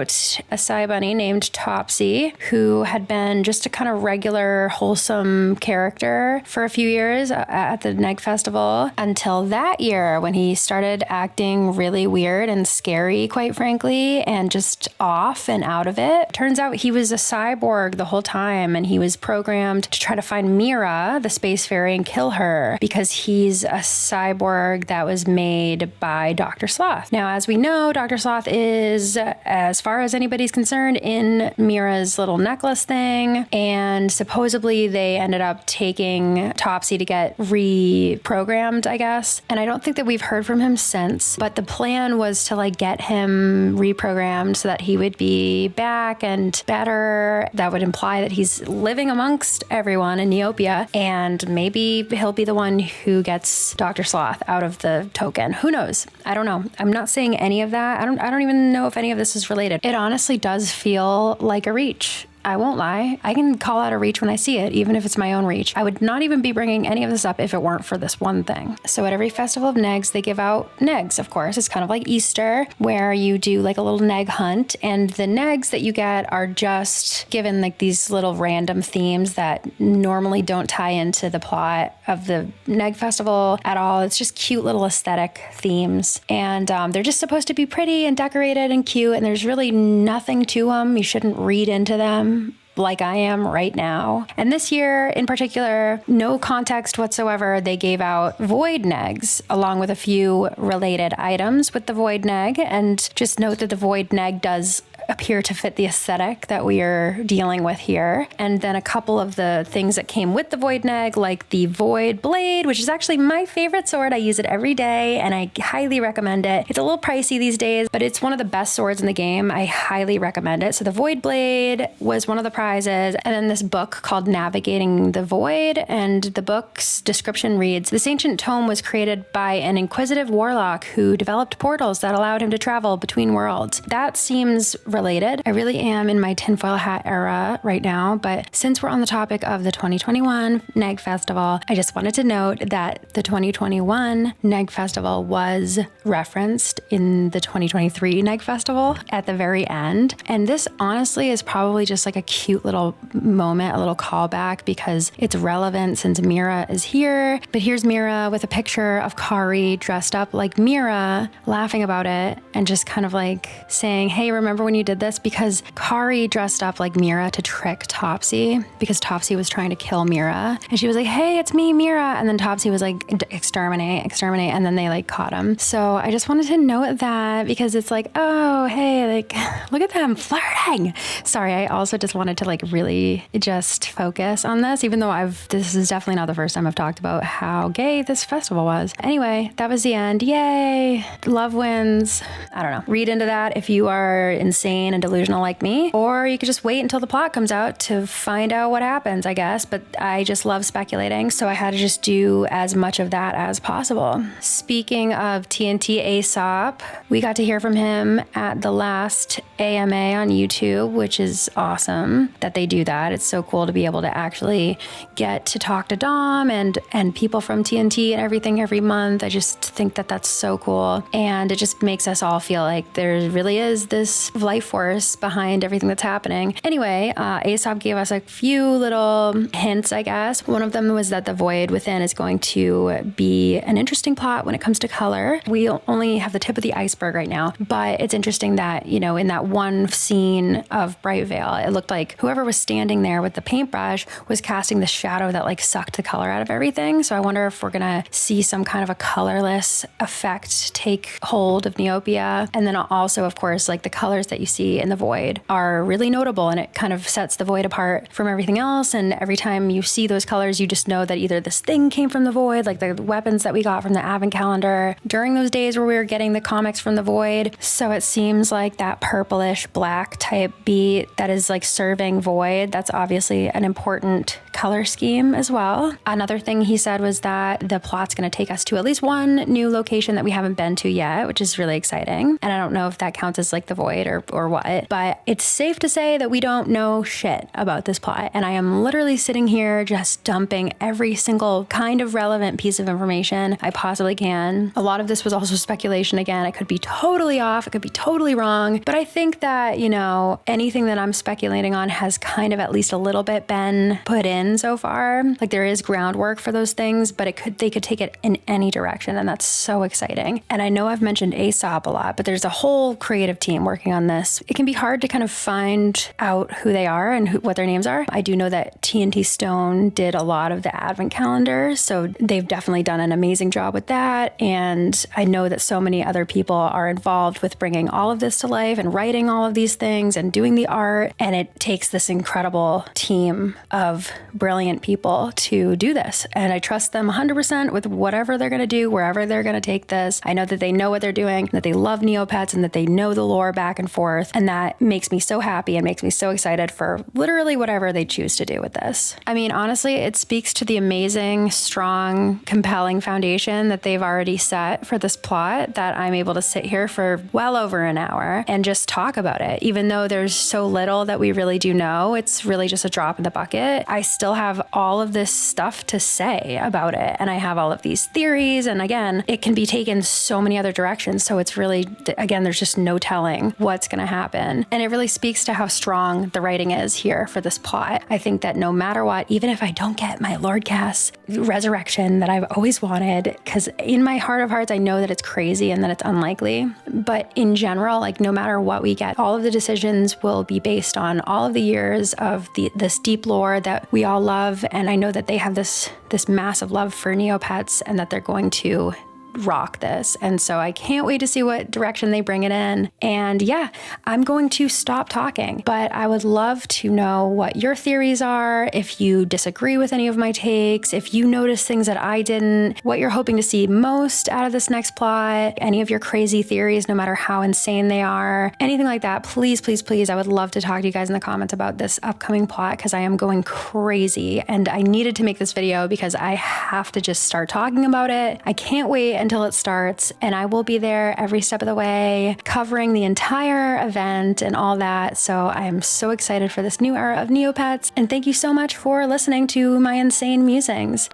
a Sai bunny named Topsy, who had been just a kind of regular, wholesome character for a few years at the Neg Festival, until that year when he started acting really weird and scary, quite frankly, and just off and out of it. Turns out he was a cyborg the whole time, and he was programmed to try to find Mira, the space fairy, and kill her because he's a cyborg that was made by Dr. Sloth. Now, as we know, Dr. Sloth is, as far as anybody's concerned, in Mira's little necklace thing, and supposedly they ended up taking Topsy to get reprogrammed, I guess. And I don't think that we've heard from him since, but the plan was to like get him reprogrammed so that he would be back and better. That would imply that he's living amongst everyone in Neopia, and maybe he'll be the one who gets Dr. Sloth out of the token. Who knows? I don't know. I'm not saying any of that. I don't even know if any of this is related. It honestly does feel like a reach. I won't lie. I can call out a reach when I see it, even if it's my own reach. I would not even be bringing any of this up if it weren't for this one thing. So at every Festival of Negs, they give out negs, of course. It's kind of like Easter, where you do like a little neg hunt, and the negs that you get are just given like these little random themes that normally don't tie into the plot of the Neg Festival at all. It's just cute little aesthetic themes, and they're just supposed to be pretty and decorated and cute, and there's really nothing to them. You shouldn't read into them like I am right now. And this year in particular, no context whatsoever, they gave out void negs along with a few related items with the void neg. And just note that the void neg does appear to fit the aesthetic that we are dealing with here. And then a couple of the things that came with the void neg, like the void blade, which is actually my favorite sword. I use it every day and I highly recommend it. It's a little pricey these days, but it's one of the best swords in the game. I highly recommend it. So the void blade was one of the prizes. And then this book called Navigating the Void. And the book's description reads, "This ancient tome was created by an inquisitive warlock who developed portals that allowed him to travel between worlds." That seems related. I really am in my tinfoil hat era right now, but since we're on the topic of the 2021 Neg Festival, I just wanted to note that the 2021 Neg Festival was referenced in the 2023 Neg Festival at the very end. And this honestly is probably just like a cute little moment, a little callback, because it's relevant since Mira is here. But here's Mira with a picture of Kari dressed up like Mira, laughing about it and just kind of like saying, hey, remember when you did this? Because Kari dressed up like Mira to trick Topsy, because Topsy was trying to kill Mira. And she was like, hey, it's me, Mira. And then Topsy was like, exterminate. And then they like caught him. So I just wanted to note that, because it's like, oh, hey, like, look at them flirting. Sorry, I also just wanted to like really just focus on this, even though this is definitely not the first time I've talked about how gay this festival was. Anyway, that was the end. Yay. Love wins. I don't know. Read into that if you are insane insane and delusional like me, or you could just wait until the plot comes out to find out what happens, I guess. But I just love speculating, so I had to just do as much of that as possible. Speaking of TNT Aesop, we got to hear from him at the last AMA on YouTube, which is awesome that they do that. It's so cool to be able to actually get to talk to Dom and people from TNT and everything every month. I just think that that's so cool. And it just makes us all feel like there really is this life force behind everything that's happening. Anyway, Aesop gave us a few little hints, I guess. One of them was that the void within is going to be an interesting plot when it comes to color. We only have the tip of the iceberg right now, but it's interesting that, you know, in that one scene of Bright Veil, it looked like whoever was standing there with the paintbrush was casting the shadow that like sucked the color out of everything. So I wonder if we're gonna see some kind of a colorless effect take hold of Neopia. And then also, of course, like the colors that you see in the void are really notable, and it kind of sets the void apart from everything else. And every time you see those colors, you just know that either this thing came from the void, like the weapons that we got from the Advent calendar during those days where we were getting the comics from the void. So it seems like that purplish black type beat that is like serving void, that's obviously an important color scheme as well. Another thing he said was that the plot's going to take us to at least one new location that we haven't been to yet, which is really exciting. And I don't know if that counts as like the void or what, but it's safe to say that we don't know shit about this plot. And I am literally sitting here just dumping every single kind of relevant piece of information I possibly can. A lot of this was also speculation. Again, I could be totally off. It could be totally wrong. But I think that, you know, anything that I'm speculating on has kind of at least a little bit been put in so far. Like there is groundwork for those things, but they could take it in any direction. And that's so exciting. And I know I've mentioned Aesop a lot, but there's a whole creative team working on this. It can be hard to kind of find out who they are and what their names are. I do know that TNT Stone did a lot of the Advent calendar, so they've definitely done an amazing job with that. And I know that so many other people are involved with bringing all of this to life and writing all of these things and doing the art. And it takes this incredible team of brilliant people to do this. And I trust them 100% with whatever they're going to do, wherever they're going to take this. I know that they know what they're doing, that they love Neopets, and that they know the lore back and forth. And that makes me so happy and makes me so excited for literally whatever they choose to do with this. I mean, honestly, it speaks to the amazing, strong, compelling foundation that they've already set for this plot that I'm able to sit here for well over an hour and just talk about it. Even though there's so little that we really do know, it's really just a drop in the bucket. I still have all of this stuff to say about it. And I have all of these theories. And again, it can be taken so many other directions. So it's really, again, there's just no telling what's going to happen. And it really speaks to how strong the writing is here for this plot. I think that no matter what, even if I don't get my Lord Cass resurrection that I've always wanted, because in my heart of hearts, I know that it's crazy and that it's unlikely. But in general, like no matter what we get, all of the decisions will be based on all of the years of this deep lore that we all love. And I know that they have this massive love for Neopets and that they're going to rock this. And so I can't wait to see what direction they bring it in. And yeah, I'm going to stop talking, but I would love to know what your theories are, if you disagree with any of my takes, if you notice things that I didn't, what you're hoping to see most out of this next plot, any of your crazy theories, no matter how insane they are, anything like that, please, please, please. I would love to talk to you guys in the comments about this upcoming plot because I am going crazy and I needed to make this video because I have to just start talking about it. I can't wait until it starts, and I will be there every step of the way, covering the entire event and all that. So I am so excited for this new era of Neopets, and thank you so much for listening to my insane musings.